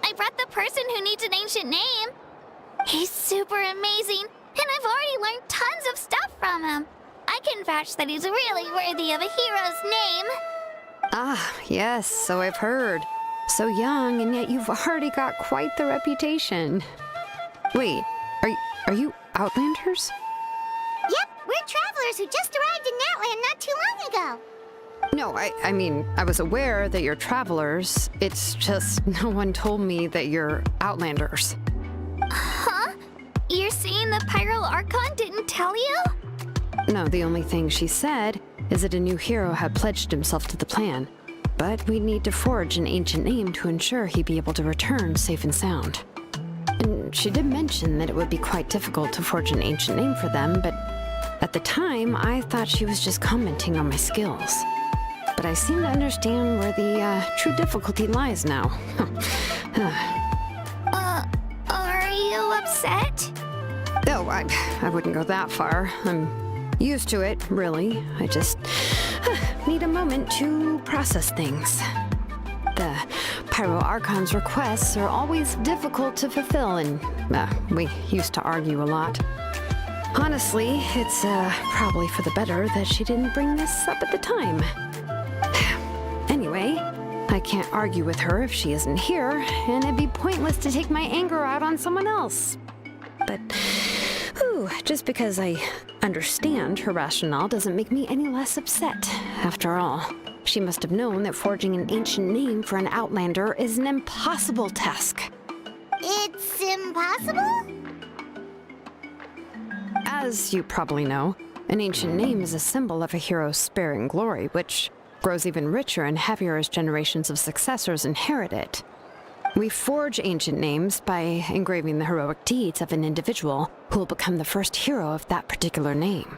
I brought the person who needs an ancient name. He's super amazing, and I've already learned tons of stuff from him. I can vouch that he's really worthy of a hero's name. Ah, yes, so I've heard. So young, and yet you've already got quite the reputation. Wait, are you Outlanders? Yep, we're travelers who just arrived in Natland not too long ago. No, I mean, I was aware that you're travelers. It's just no one told me that you're Outlanders. Huh? You're saying the Pyro Archon didn't tell you? No, the only thing she said is that a new hero had pledged himself to the plan. But we'd need to forge an ancient name to ensure he'd be able to return safe and sound. And she did mention that it would be quite difficult to forge an ancient name for them, but at the time, I thought she was just commenting on my skills. But I seem to understand where the true difficulty lies now. Are you upset? Oh, I wouldn't go that far. I'm used to it, really. I just need a moment to process things. The Pyro Archon's requests are always difficult to fulfill, and we used to argue a lot. Honestly, it's probably for the better that she didn't bring this up at the time. Anyway, I can't argue with her if she isn't here, and it'd be pointless to take my anger out on someone else. But just because I understand her rationale doesn't make me any less upset. After all, she must have known that forging an ancient name for an Outlander is an impossible task. It's impossible? As you probably know, an ancient name is a symbol of a hero's sparing glory, which grows even richer and heavier as generations of successors inherit it. We forge ancient names by engraving the heroic deeds of an individual who will become the first hero of that particular name.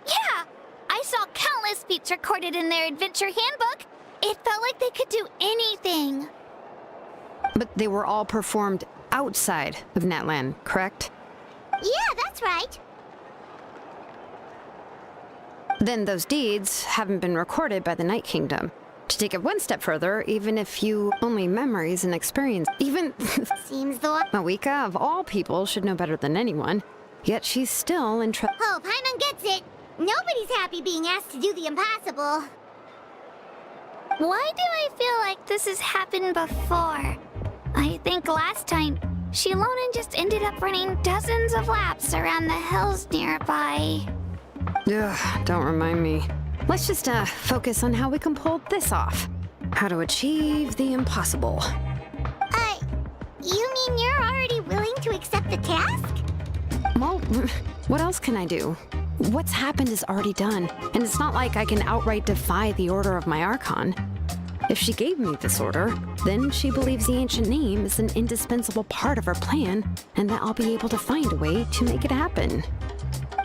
Yeah! I saw countless feats recorded in their adventure handbook. It felt like they could do anything. But they were all performed outside of Natland, correct? Yeah, that's right. Then those deeds haven't been recorded by the Night Kingdom. To take it one step further, even if you only memories and experience, even seems the one Mawika, of all people, should know better than anyone. Yet she's still in trouble. Oh, Paimon gets it. Nobody's happy being asked to do the impossible. Why do I feel like this has happened before? I think last time, Shilonen just ended up running dozens of laps around the hills nearby. Ugh, don't remind me. Let's just focus on how we can pull this off. How to achieve the impossible. You mean you're already willing to accept the task? Well, what else can I do? What's happened is already done, and it's not like I can outright defy the order of my Archon. If she gave me this order, then she believes the ancient name is an indispensable part of her plan, and that I'll be able to find a way to make it happen.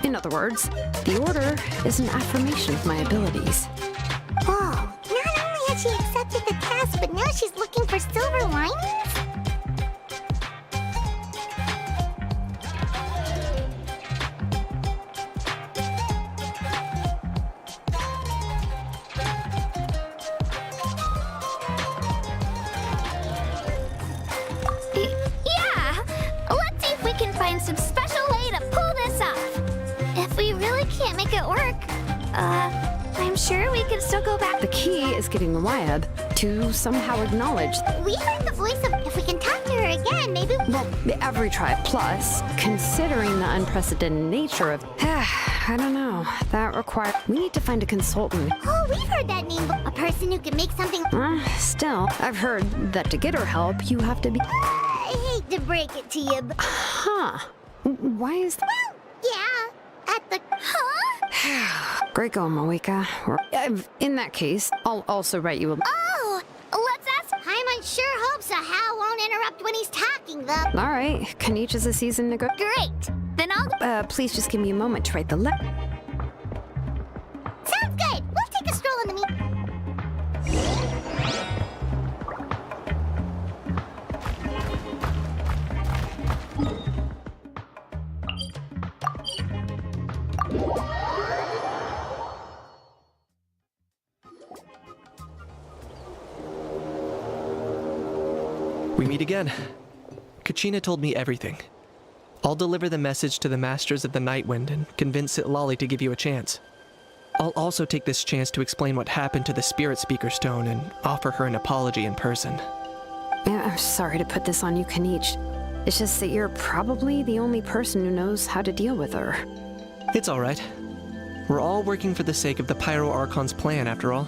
In other words, the order is an affirmation of my abilities. Whoa, not only has she accepted the task, but now she's looking for silver linings? Some special way to pull this off. If we really can't make it work, I'm sure we can still go back. The key is getting the Wyab to somehow acknowledge. We heard the voice of. If we can talk to her again, maybe. Well, every tribe plus, considering the unprecedented nature of. I don't know. That requires. We need to find a consultant. Oh, we've heard that name. A person who can make something. Still, I've heard that to get her help, you have to be. I hate to break it to you, but... Huh. Why is that? Well, yeah. At the... Huh? Great going, Mawika. In that case, I'll also write you a... Oh! Let's ask... Paimon sure hopes a Hal won't interrupt when he's talking, though. All right. Kanichi's a season to go... Great! Then I'll... please just give me a moment to write the letter. Sounds good. We'll take a stroll in the We meet again. Kachina told me everything. I'll deliver the message to the Masters of the Nightwind and convince Sitlali to give you a chance. I'll also take this chance to explain what happened to the Spirit Speaker Stone and offer her an apology in person. I'm sorry to put this on you, Kanich. It's just that you're probably the only person who knows how to deal with her. It's alright. We're all working for the sake of the Pyro Archon's plan, after all.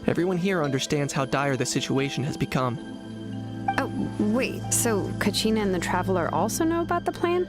Everyone here understands how dire the situation has become. Oh, wait, so Kachina and the Traveler also know about the plan?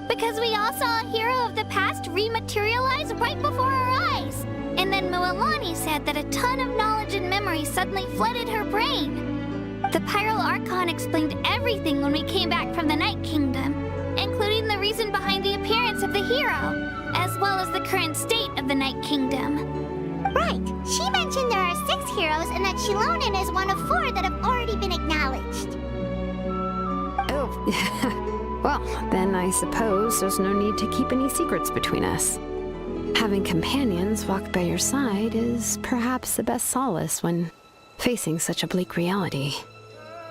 Because we all saw a hero of the past rematerialize right before our eyes. And then Mualani said that a ton of knowledge and memory suddenly flooded her brain. The Pyro Archon explained everything when we came back from the Night Kingdom, including the reason behind the appearance of the hero, as well as the current state of the Night Kingdom. Right. She mentioned there are 6 heroes and that Shilonen is one of 4 that have already been acknowledged. Oh, well, then I suppose there's no need to keep any secrets between us. Having companions walk by your side is perhaps the best solace when facing such a bleak reality.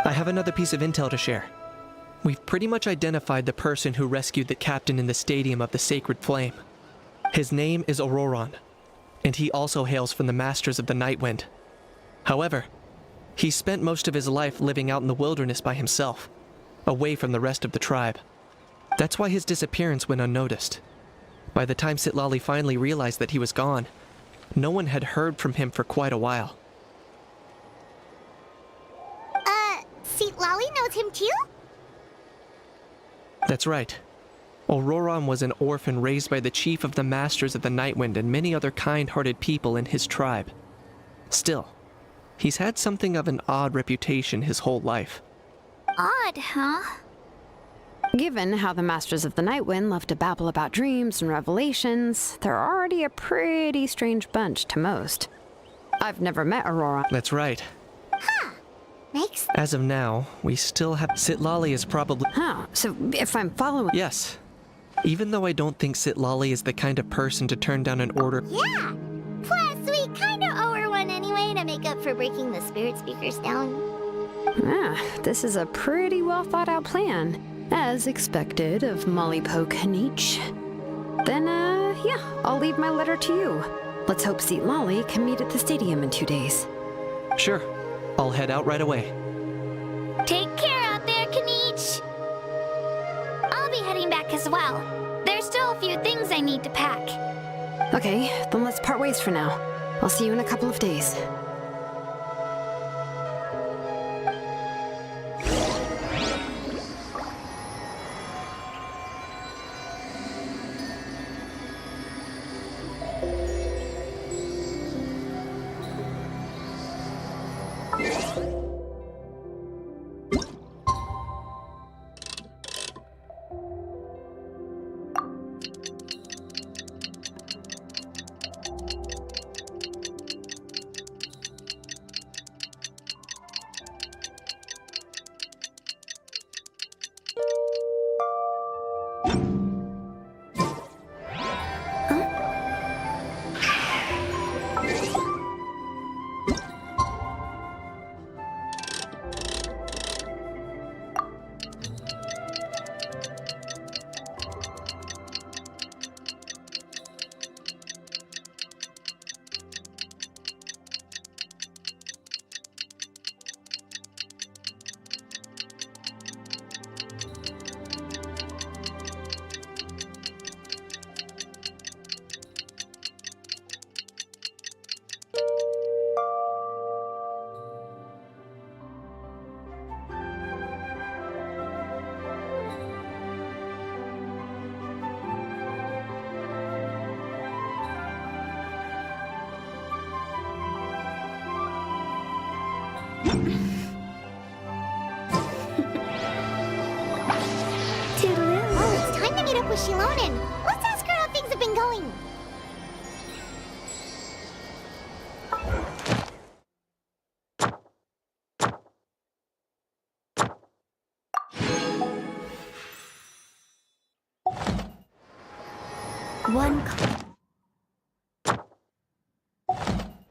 I have another piece of intel to share. We've pretty much identified the person who rescued the captain in the Stadium of the Sacred Flame. His name is Auroron, and he also hails from the Masters of the Nightwind. However, he spent most of his life living out in the wilderness by himself, away from the rest of the tribe. That's why his disappearance went unnoticed. By the time Sitlali finally realized that he was gone, no one had heard from him for quite a while. Sitlali knows him too? That's right. Auroron was an orphan raised by the chief of the Masters of the Nightwind and many other kind-hearted people in his tribe. Still, he's had something of an odd reputation his whole life. Odd, huh? Given how the Masters of the Nightwind love to babble about dreams and revelations, they're already a pretty strange bunch to most. I've never met Aurora. That's right. Makes... As of now, we still have... Sitlali is probably... Huh, so if I'm following... Yes. Even though I don't think Sitlali is the kind of person to turn down an order... Yeah! Plus, we kinda owe her one anyway to make up for breaking the Spirit Speaker's down. This is a pretty well thought out plan. As expected of Mollypo Kanich. Then, yeah, I'll leave my letter to you. Let's hope Sitlali can meet at the stadium in 2 days. Sure. I'll head out right away. Take care out there, Kanich. I'll be heading back as well. There's still a few things I need to pack. Okay, then let's part ways for now. I'll see you in a couple of days. With Shilonen. Let's ask her how things have been going. One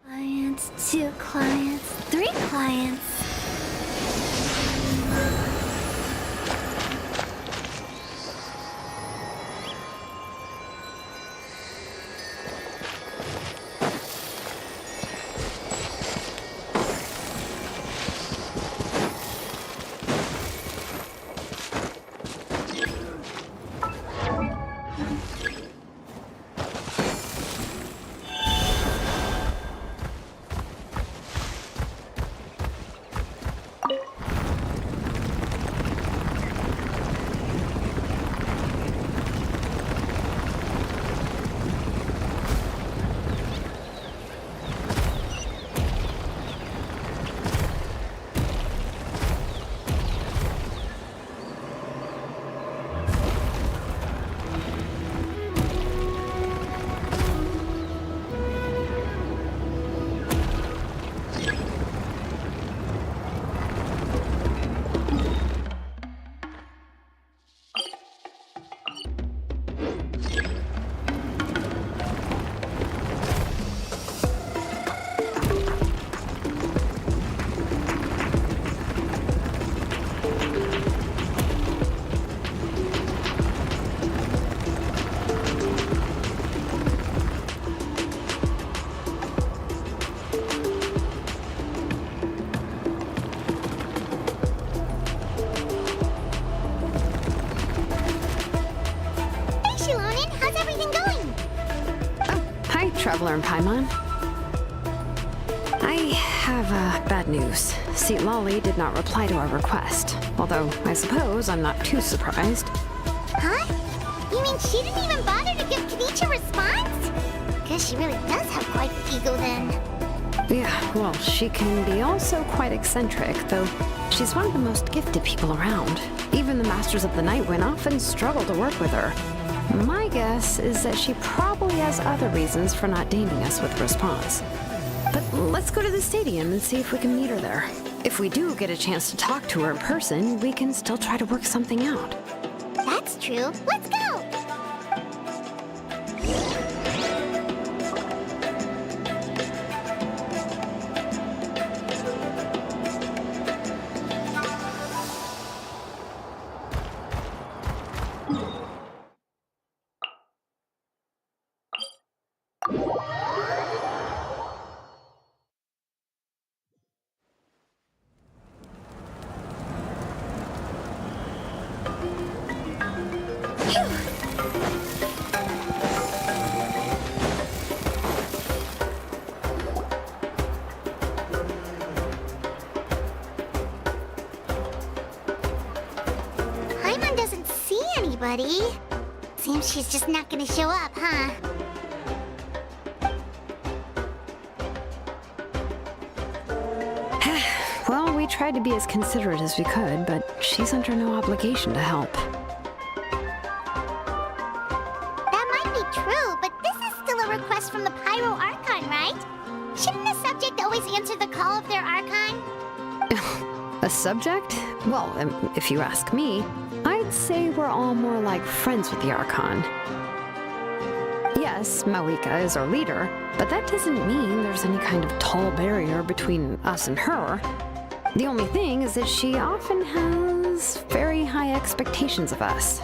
client, 2 clients. experience. Traveler and Paimon. I have bad news. Seat Lolly did not reply to our request, although I suppose I'm not too surprised. Huh? You mean she didn't even bother to give Kanichi a response? Guess she really does have quite the ego then. Yeah, well, she can be also quite eccentric, though she's one of the most gifted people around. Even the Masters of the Nightwind often struggle to work with her. My guess is that she probably has other reasons for not deigning us with a response. But let's go to the stadium and see if we can meet her there. If we do get a chance to talk to her in person, we can still try to work something out. That's true. Let's go! Paimon doesn't see anybody. Seems she's just not gonna show up, huh? Well, we tried to be as considerate as we could, but she's under no obligation to help. That might be true, but this is still a request from the Pyro Archon, right? Shouldn't a subject always answer the call of their Archon? A subject? Well, if you ask me, I'd say we're all more like friends with the Archon. Yes, Mawika is our leader, but that doesn't mean there's any kind of tall barrier between us and her. The only thing is that she often has very high expectations of us.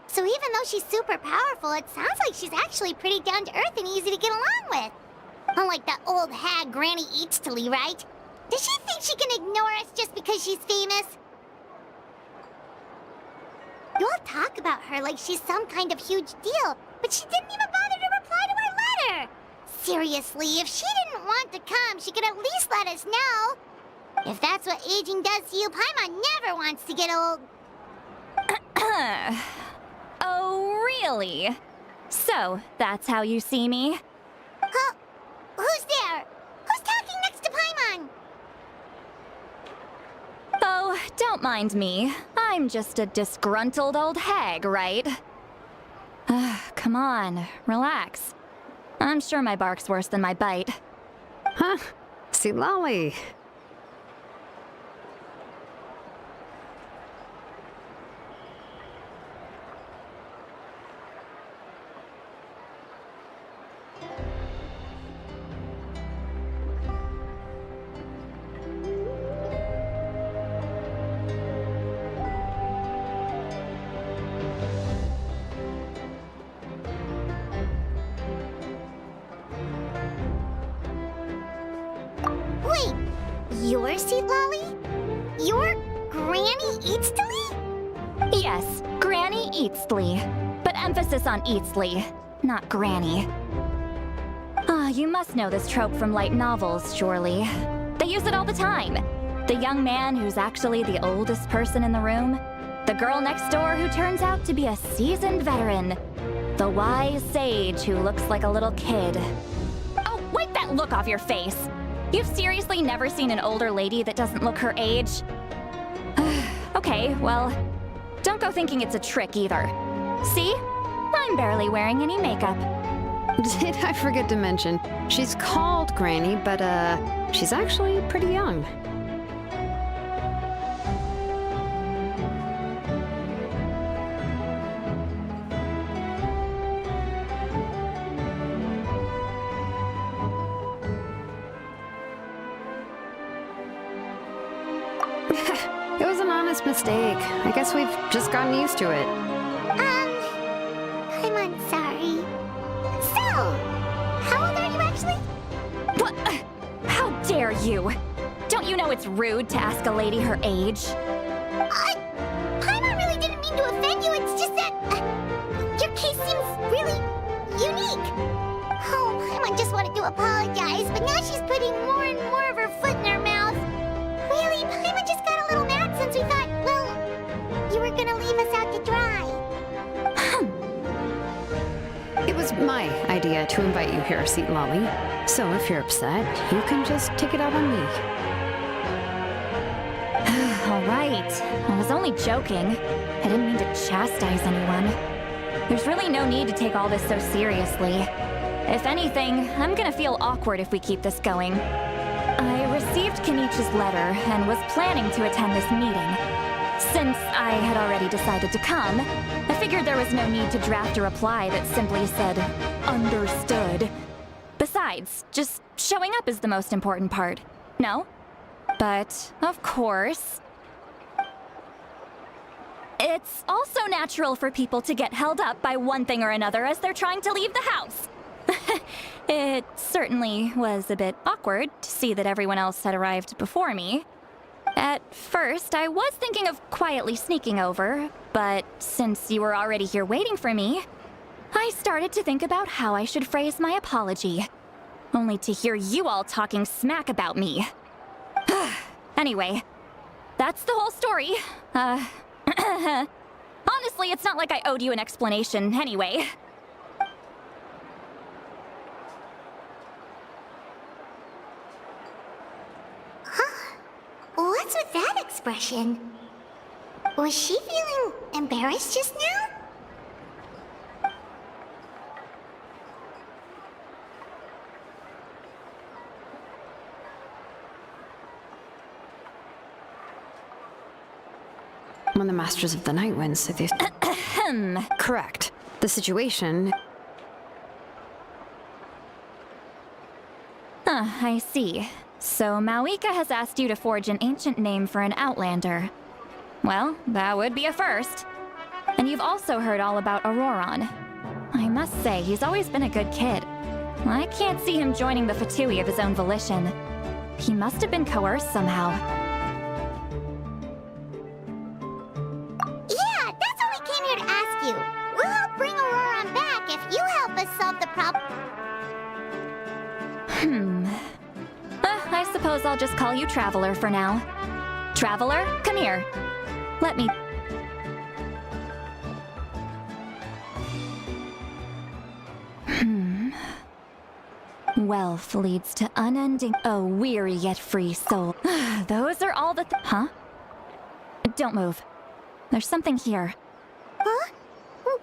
So even though she's super powerful, it sounds like she's actually pretty down to earth and easy to get along with. Unlike that old hag Granny Eatstily, right? Does she think she can ignore us just because she's famous? You all talk about her like she's some kind of huge deal, but she didn't even bother to reply to our letter. Seriously, if she didn't want to come, she could at least let us know. If that's what aging does to you, Paimon never wants to get old. Oh, really? So, that's how you see me? Who's there? Who's talking next to Paimon? don't mind me. I'm just a disgruntled old hag, right? Come on, relax. I'm sure my bark's worse than my bite. Huh? See, Lolly. Wait, your seat, Lolly? Your Granny Eatsley? Yes, Granny Eatsley. But emphasis on Eatsley, not Granny. You must know this trope from light novels, surely. They use it all the time. The young man who's actually the oldest person in the room. The girl next door who turns out to be a seasoned veteran. The wise sage who looks like a little kid. Oh, wipe that look off your face! You've seriously never seen an older lady that doesn't look her age? Okay, well, don't go thinking it's a trick either. See? I'm barely wearing any makeup. Did I forget to mention, she's called Granny, but she's actually pretty young. It was an honest mistake. I guess we've just gotten used to it. I'm sorry. So, how old are you actually? What? How dare you? Don't you know it's rude to ask a lady her age? Paimon really didn't mean to offend you, it's just that your case seems really unique. Oh, Paimon just wanted to apologize, but now she's putting more and more of her foot in her mouth. Really, Paimon just got a little mad since we thought, well, you were gonna leave us out to dry. It was my idea to invite you here, Seat Lolly. So if you're upset, you can just take it out on me. All right. I was only joking. I didn't mean to chastise anyone. There's really no need to take all this so seriously. If anything, I'm gonna feel awkward if we keep this going. I received Kenichi's letter and was planning to attend this meeting. Since I had already decided to come, I figured there was no need to draft a reply that simply said, understood. Besides, just showing up is the most important part. No? But, of course, it's also natural for people to get held up by one thing or another as they're trying to leave the house. It certainly was a bit awkward to see that everyone else had arrived before me. At first, I was thinking of quietly sneaking over, but since you were already here waiting for me, I started to think about how I should phrase my apology. Only to hear you all talking smack about me. Anyway, that's the whole story. Honestly, it's not like I owed you an explanation anyway. What's with that expression? Was she feeling embarrassed just now? When the Masters of the Night Wind said this. Correct. The situation. I see. So Mawika has asked you to forge an ancient name for an Outlander. Well, that would be a first. And you've also heard all about Auroron. I must say, he's always been a good kid. I can't see him joining the Fatui of his own volition. He must have been coerced somehow. Yeah, that's what we came here to ask you. We'll help bring Auroron back if you help us solve the problem. I suppose I'll just call you Traveler for now. Traveler, come here. Let me... Wealth leads to unending... A weary yet free soul. Those are all the... Huh? don't move. There's something here. Huh?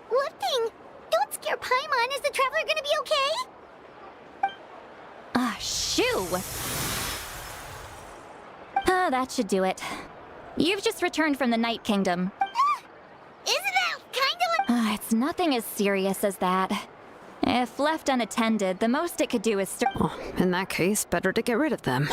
What thing? Don't scare Paimon. Is the traveler gonna be okay? Ah, shoo! Ah, that should do it. You've just returned from the Night Kingdom. Isn't that kind of It's nothing as serious as that. If left unattended, the most it could do is Oh, in that case, better to get rid of them.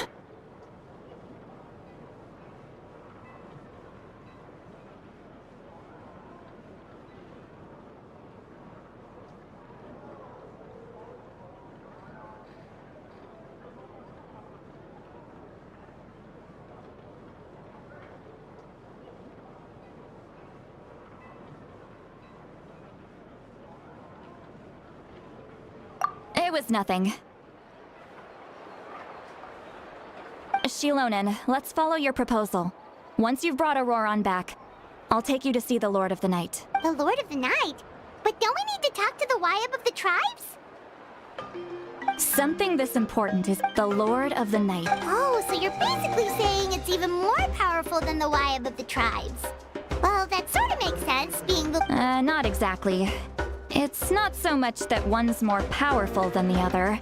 It was nothing. Shilonen, let's follow your proposal. Once you've brought Auroron back, I'll take you to see the Lord of the Night. The Lord of the Night? But don't we need to talk to the Wyab of the tribes? Something this important is the Lord of the Night. Oh, so you're basically saying it's even more powerful than the Wyab of the tribes. Well, that sort of makes sense, being the... Not exactly. It's not so much that one's more powerful than the other.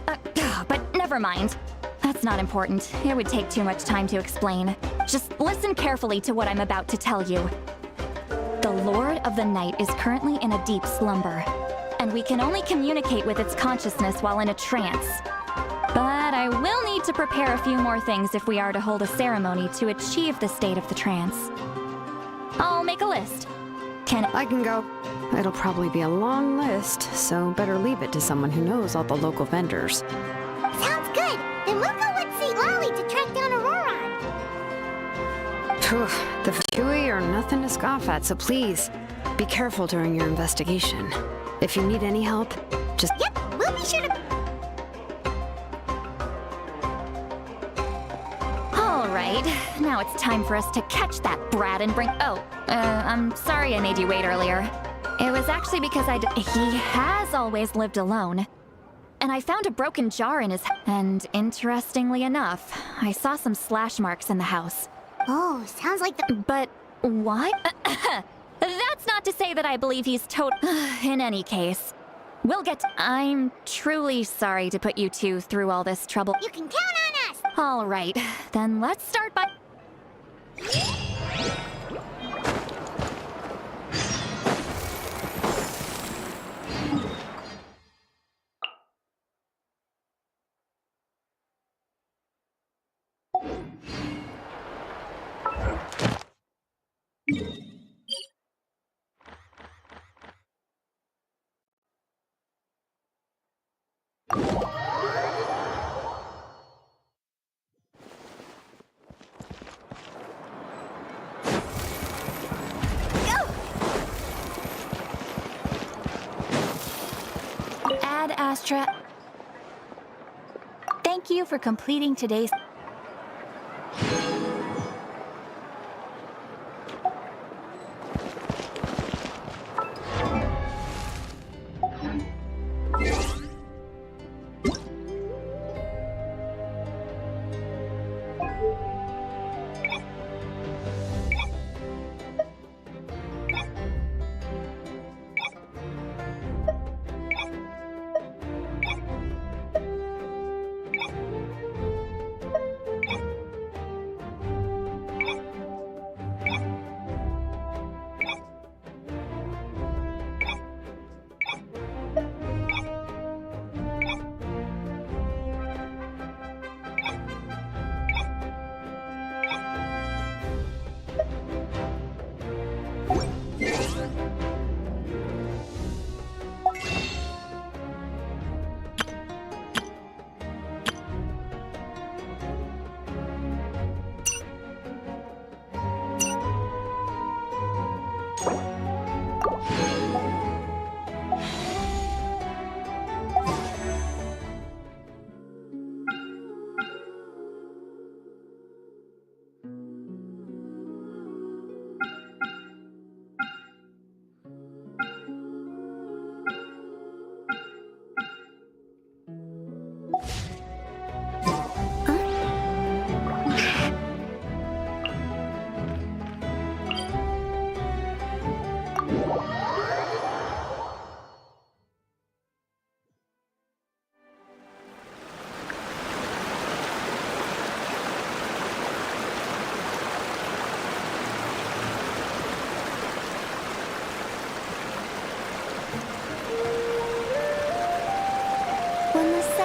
But never mind. That's not important. It would take too much time to explain. Just listen carefully to what I'm about to tell you. The Lord of the Night is currently in a deep slumber, and we can only communicate with its consciousness while in a trance. But I will need to prepare a few more things if we are to hold a ceremony to achieve the state of the trance. I'll make a list. I can go. It'll probably be a long list, so better leave it to someone who knows all the local vendors. Sounds good. Then we'll go with St. Lolly to track down Auroron. Phew, the Fui are nothing to scoff at, so please, be careful during your investigation. If you need any help, just... Yep, we'll be sure to... Alright, now it's time for us to catch that brat and bring... I'm sorry I made you wait earlier. It was actually because he has always lived alone. And I found a broken jar in his... And interestingly enough, I saw some slash marks in the house. Oh, sounds like the... But why? That's not to say that I believe he's In any case, we'll get... I'm truly sorry to put you two through all this trouble. You can count on us! Alright, then let's start by... Ad Astra. Thank you for completing today's...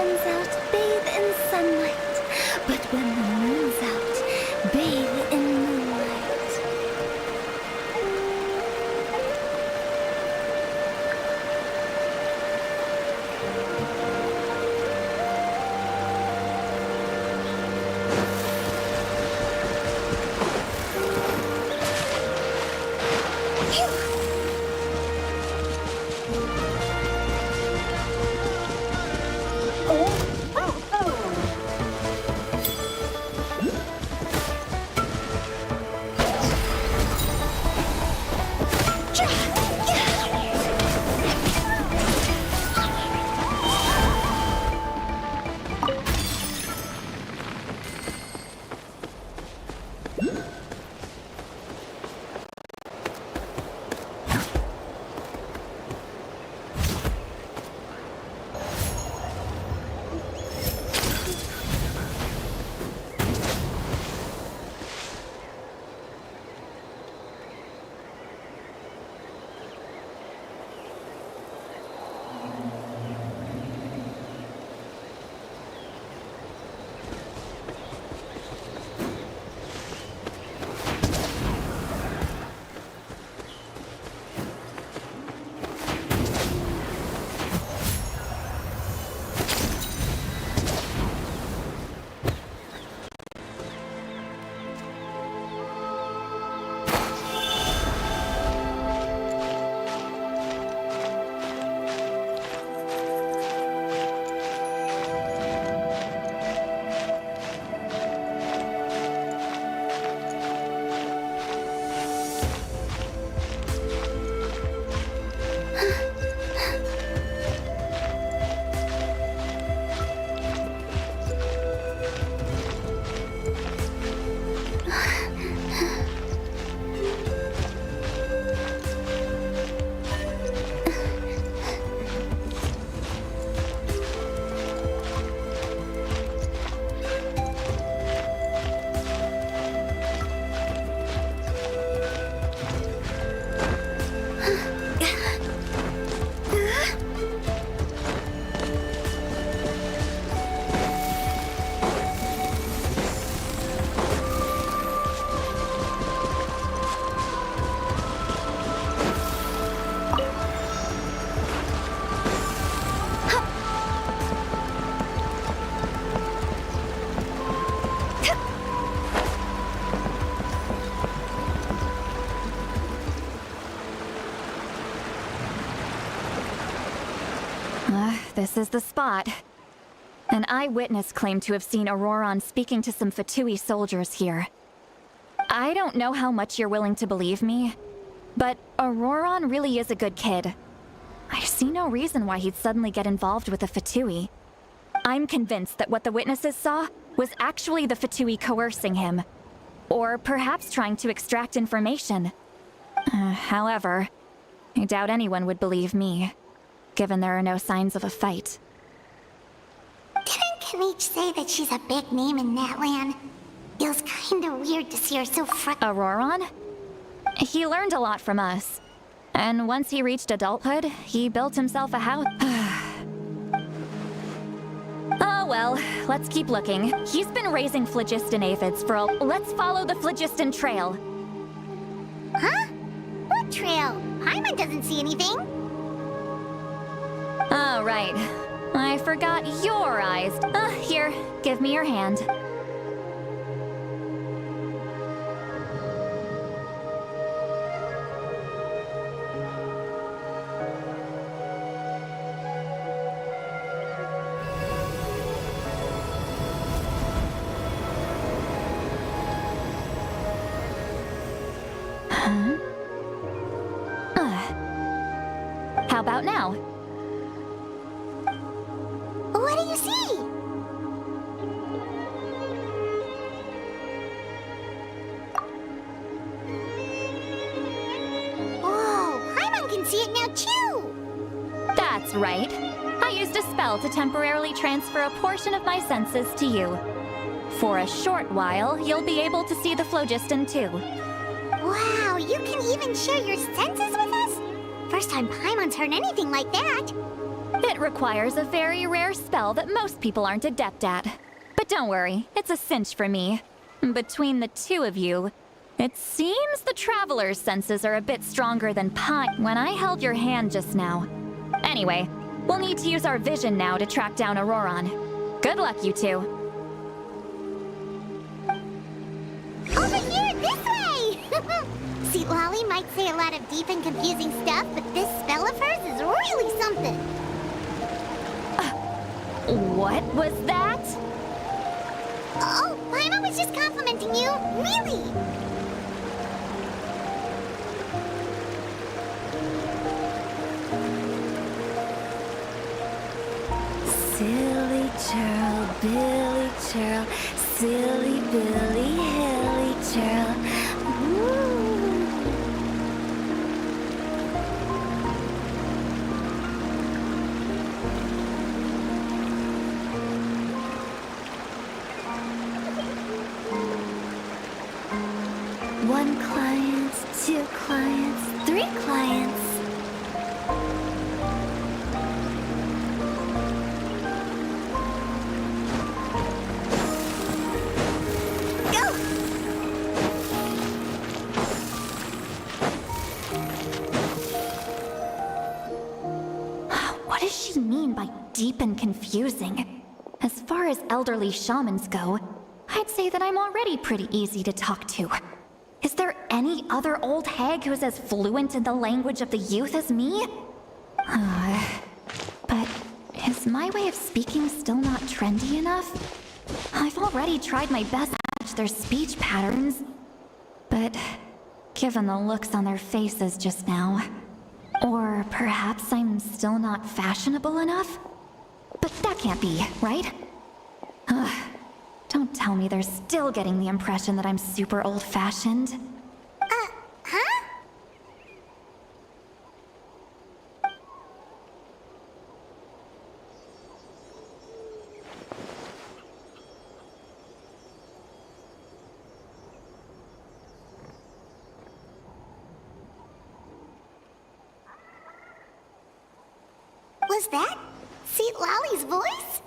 sun's out, bathe in sunlight. But when the moon's out, bathe in moonlight. This is the spot. An eyewitness claimed to have seen Auroron speaking to some Fatui soldiers here. I don't know how much you're willing to believe me, but Auroron really is a good kid. I see no reason why he'd suddenly get involved with a Fatui. I'm convinced that what the witnesses saw was actually the Fatui coercing him, or perhaps trying to extract information. However, I doubt anyone would believe me, given there are no signs of a fight. Didn't Kaniche say that she's a big name in Natlan? Feels kinda weird to see her so Auroron? He learned a lot from us. And once he reached adulthood, he built himself a house. Oh well, let's keep looking. He's been raising phlogiston aphids for a... Let's follow the phlogiston trail. Huh? What trail? Paimon doesn't see anything. Oh, right. I forgot your eyes. Here, give me your hand. How about now? What do you see? Whoa, Paimon can see it now too! That's right. I used a spell to temporarily transfer a portion of my senses to you. For a short while, you'll be able to see the phlogiston too. Wow, you can even share your senses with us? First time Paimon's heard anything like that. It requires a very rare spell that most people aren't adept at. But don't worry, it's a cinch for me. Between the two of you, it seems the Traveler's senses are a bit stronger than Pine when I held your hand just now. Anyway, we'll need to use our vision now to track down Auroron. Good luck, you two. Over here, this way! See, Lolly might say a lot of deep and confusing stuff, but this spell of hers is really something. What was that? Oh, Paimon was just complimenting you. Really? Silly churl, Billy churl, silly Billy, hilly churl. One client, two clients, three clients. What does she mean by deep and confusing? As far as elderly shamans go, I'd say that I'm already pretty easy to talk to. Is there any other old hag who's as fluent in the language of the youth as me? But is my way of speaking still not trendy enough? I've already tried my best to match their speech patterns. But given the looks on their faces just now, or perhaps I'm still not fashionable enough? But that can't be, right? Don't tell me they're still getting the impression that I'm super old-fashioned. Huh? Was that Seat Lolly's voice?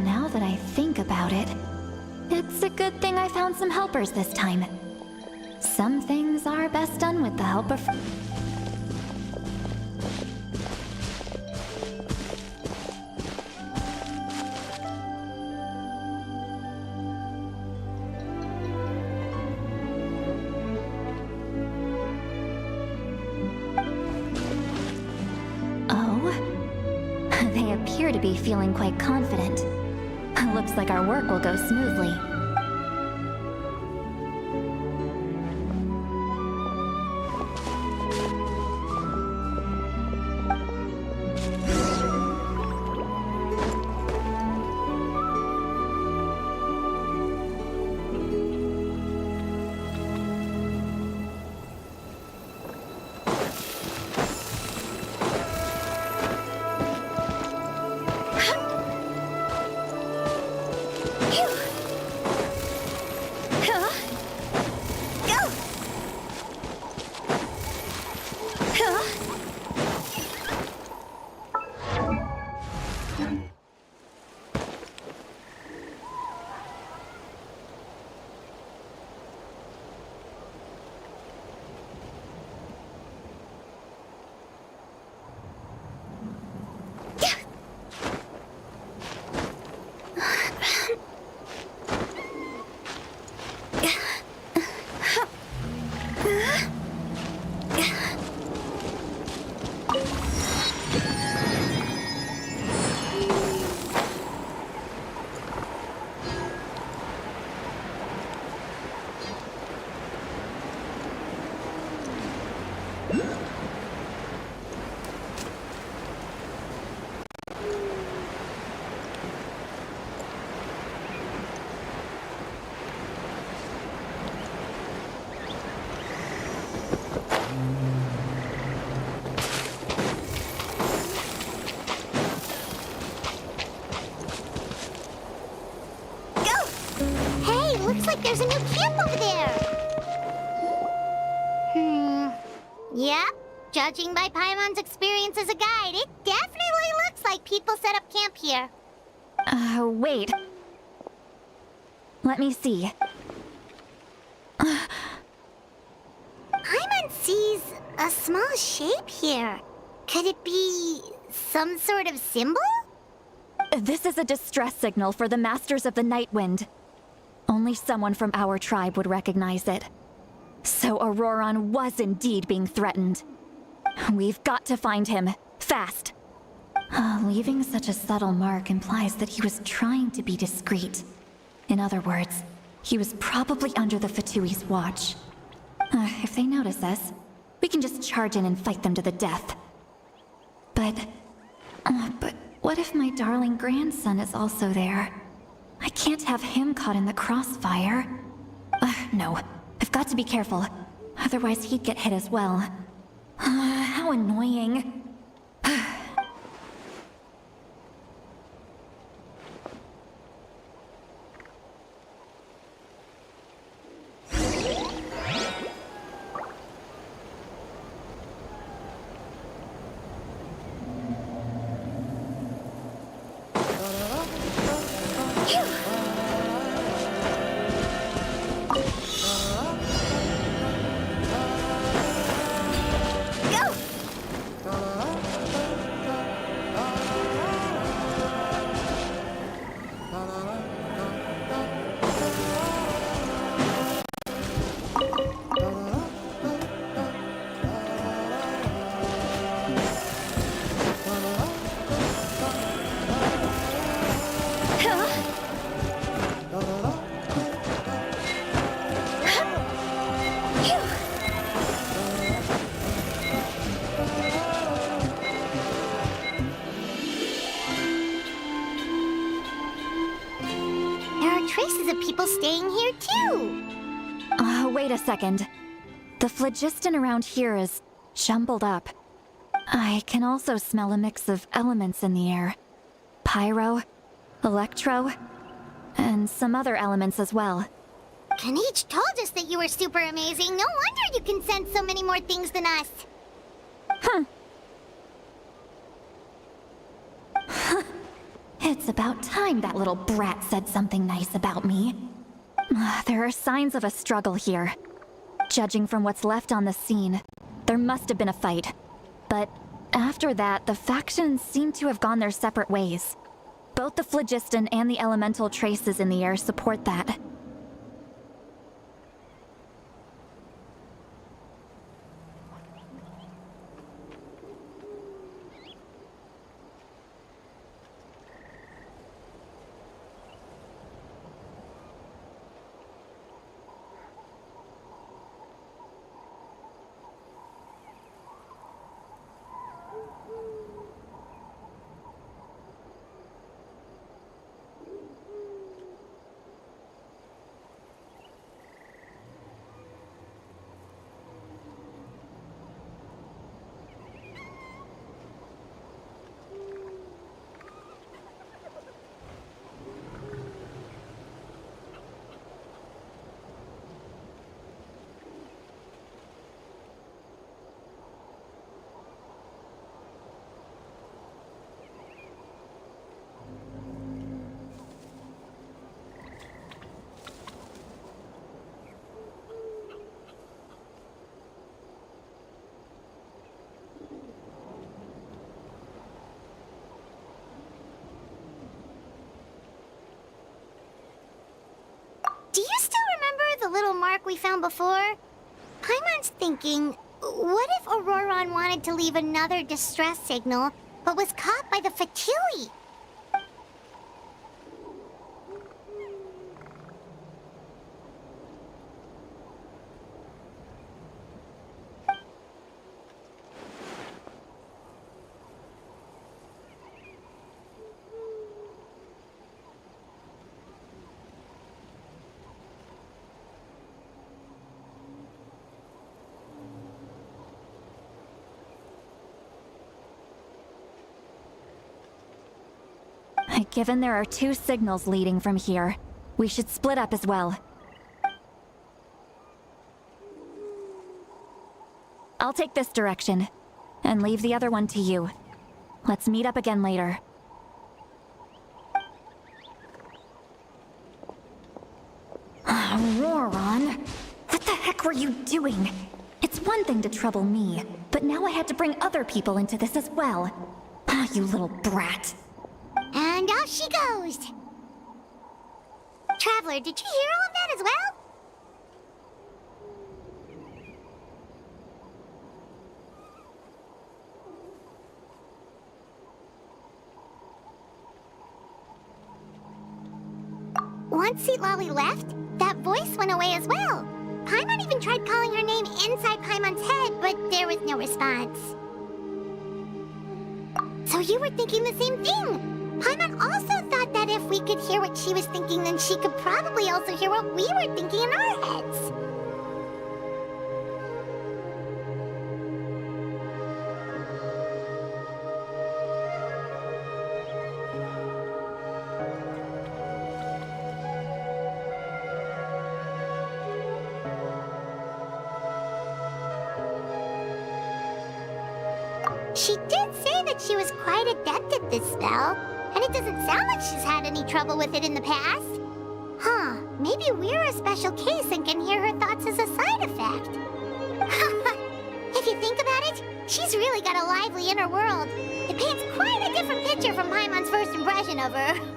Now that I think about it, it's a good thing I found some helpers this time. Some things are best done with the help of... Oh? They appear to be feeling quite confident. Looks like our work will go smoothly. like there's a new camp over there. Yep. Judging by Paimon's experience as a guide, it definitely looks like people set up camp here. Wait. Let me see. Paimon sees a small shape here. Could it be some sort of symbol? This is a distress signal for the Masters of the Night Wind. Only someone from our tribe would recognize it. So Auroron was indeed being threatened. We've got to find him, fast. Leaving such a subtle mark implies that he was trying to be discreet. In other words, he was probably under the Fatui's watch. If they notice us, we can just charge in and fight them to the death. But what if my darling grandson is also there? I can't have him caught in the crossfire. No, I've got to be careful. Otherwise he'd get hit as well. How annoying. Traces of people staying here too. Wait a second. The phlogiston around here is jumbled up. I can also smell a mix of elements in the air. Pyro, electro, and some other elements as well. Kanich told us that you were super amazing. No wonder you can sense so many more things than us. It's about time that little brat said something nice about me. There are signs of a struggle here. Judging from what's left on the scene, there must have been a fight. But after that, the factions seem to have gone their separate ways. Both the phlogiston and the elemental traces in the air support that. Do you still remember the little mark we found before? Paimon's thinking, what if Auroron wanted to leave another distress signal, but was caught by the Fatui? Given there are two signals leading from here, we should split up as well. I'll take this direction, and leave the other one to you. Let's meet up again later. Auroron, what the heck were you doing? It's one thing to trouble me, but now I had to bring other people into this as well. Ah, you little brat. And off she goes! Traveler, did you hear all of that as well? Once Seat Lolly left, that voice went away as well. Paimon even tried calling her name inside Paimon's head, but there was no response. So you were thinking the same thing! Paimon also thought that if we could hear what she was thinking, then she could probably also hear what we were thinking in our heads. She did say that she was quite adept at this spell, and it doesn't sound like she's had any trouble with it in the past. Huh, maybe we're a special case and can hear her thoughts as a side effect. If you think about it, she's really got a lively inner world. It paints quite a different picture from Paimon's first impression of her.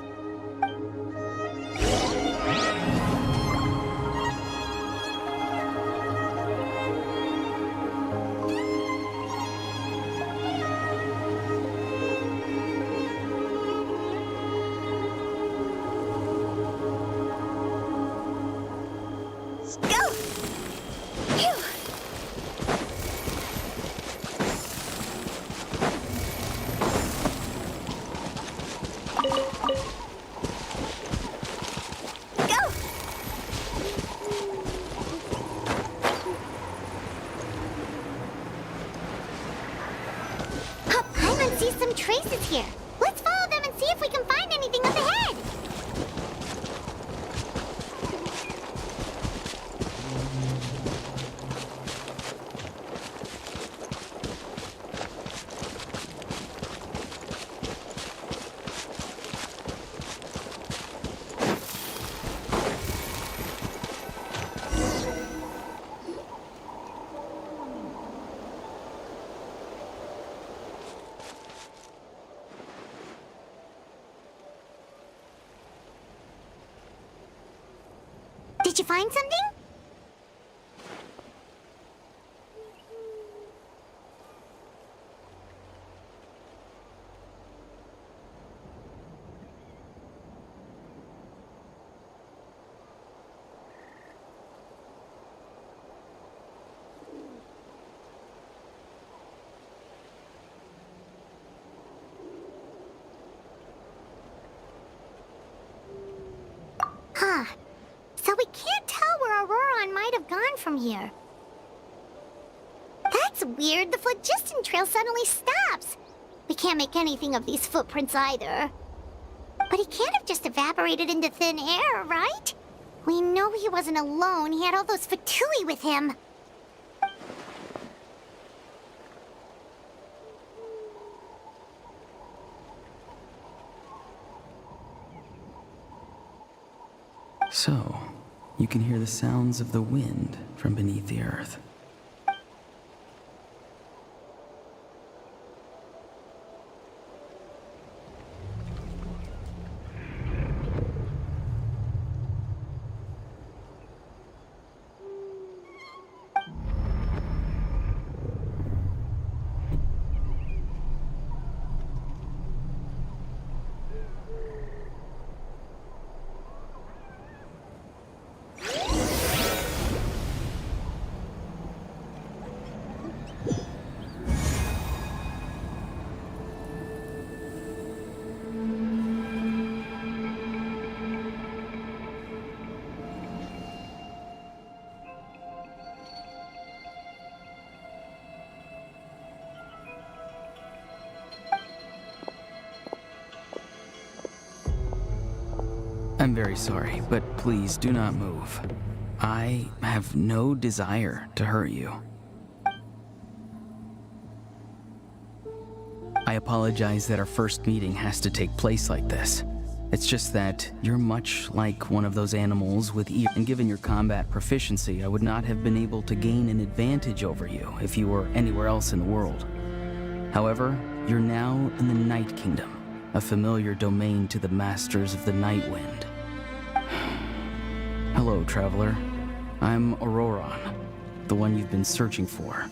Some traces here. Let's follow them and see if we can find anything up ahead. Did you find something? Huh. So we can't tell where Auroron might have gone from here. That's weird. The phlogiston trail suddenly stops. We can't make anything of these footprints either. But he can't have just evaporated into thin air, right? We know he wasn't alone. He had all those Fatui with him. So, you can hear the sounds of the wind from beneath the earth. I'm very sorry, but please do not move. I have no desire to hurt you. I apologize that our first meeting has to take place like this. It's just that you're much like one of those animals with ears, and given your combat proficiency, I would not have been able to gain an advantage over you if you were anywhere else in the world. However, you're now in the Night Kingdom, a familiar domain to the masters of the Night Wind. Hello, traveler. I'm Auroron, the one you've been searching for.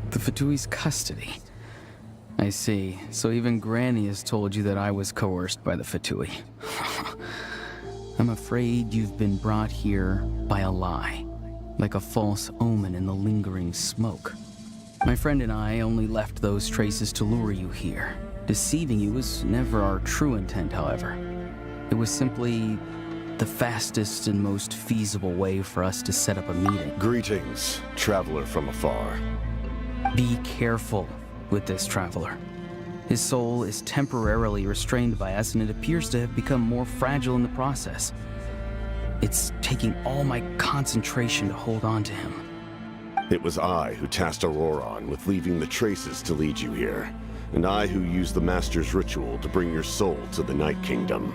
The Fatui's custody. I see. So even Granny has told you that I was coerced by the Fatui. I'm afraid you've been brought here by a lie, like a false omen in the lingering smoke. My friend and I only left those traces to lure you here. Deceiving you was never our true intent, however. It was simply the fastest and most feasible way for us to set up a meeting. Greetings, traveler from afar. Be careful with this traveler. His soul is temporarily restrained by us, and it appears to have become more fragile in the process. It's taking all my concentration to hold on to him. It was I who tasked Auroron with leaving the traces to lead you here, and I who used the Master's ritual to bring your soul to the Night Kingdom.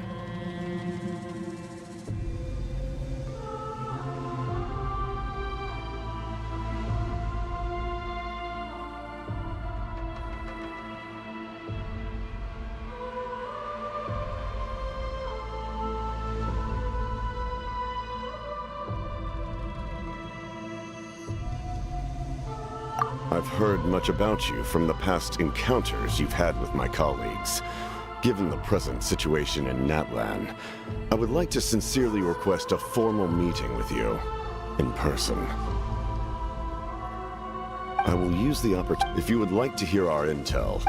I've heard much about you from the past encounters you've had with my colleagues. Given the present situation in Natlan, I would like to sincerely request a formal meeting with you, in person. I will use the opportunity if you would like to hear our intel.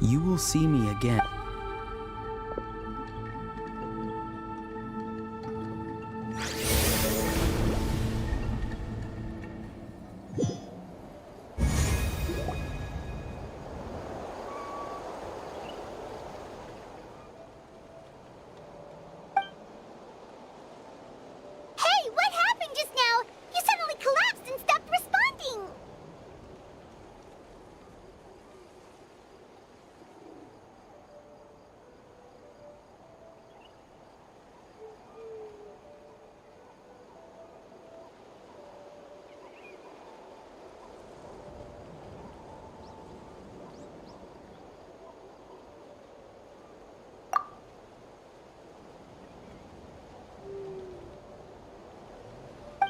You will see me again.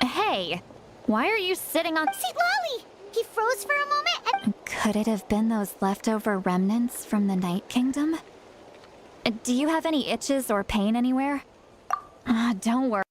Hey, why are you sitting on— See, Lolly! He froze for a moment and— Could it have been those leftover remnants from the Night Kingdom? Do you have any itches or pain anywhere? Don't worry.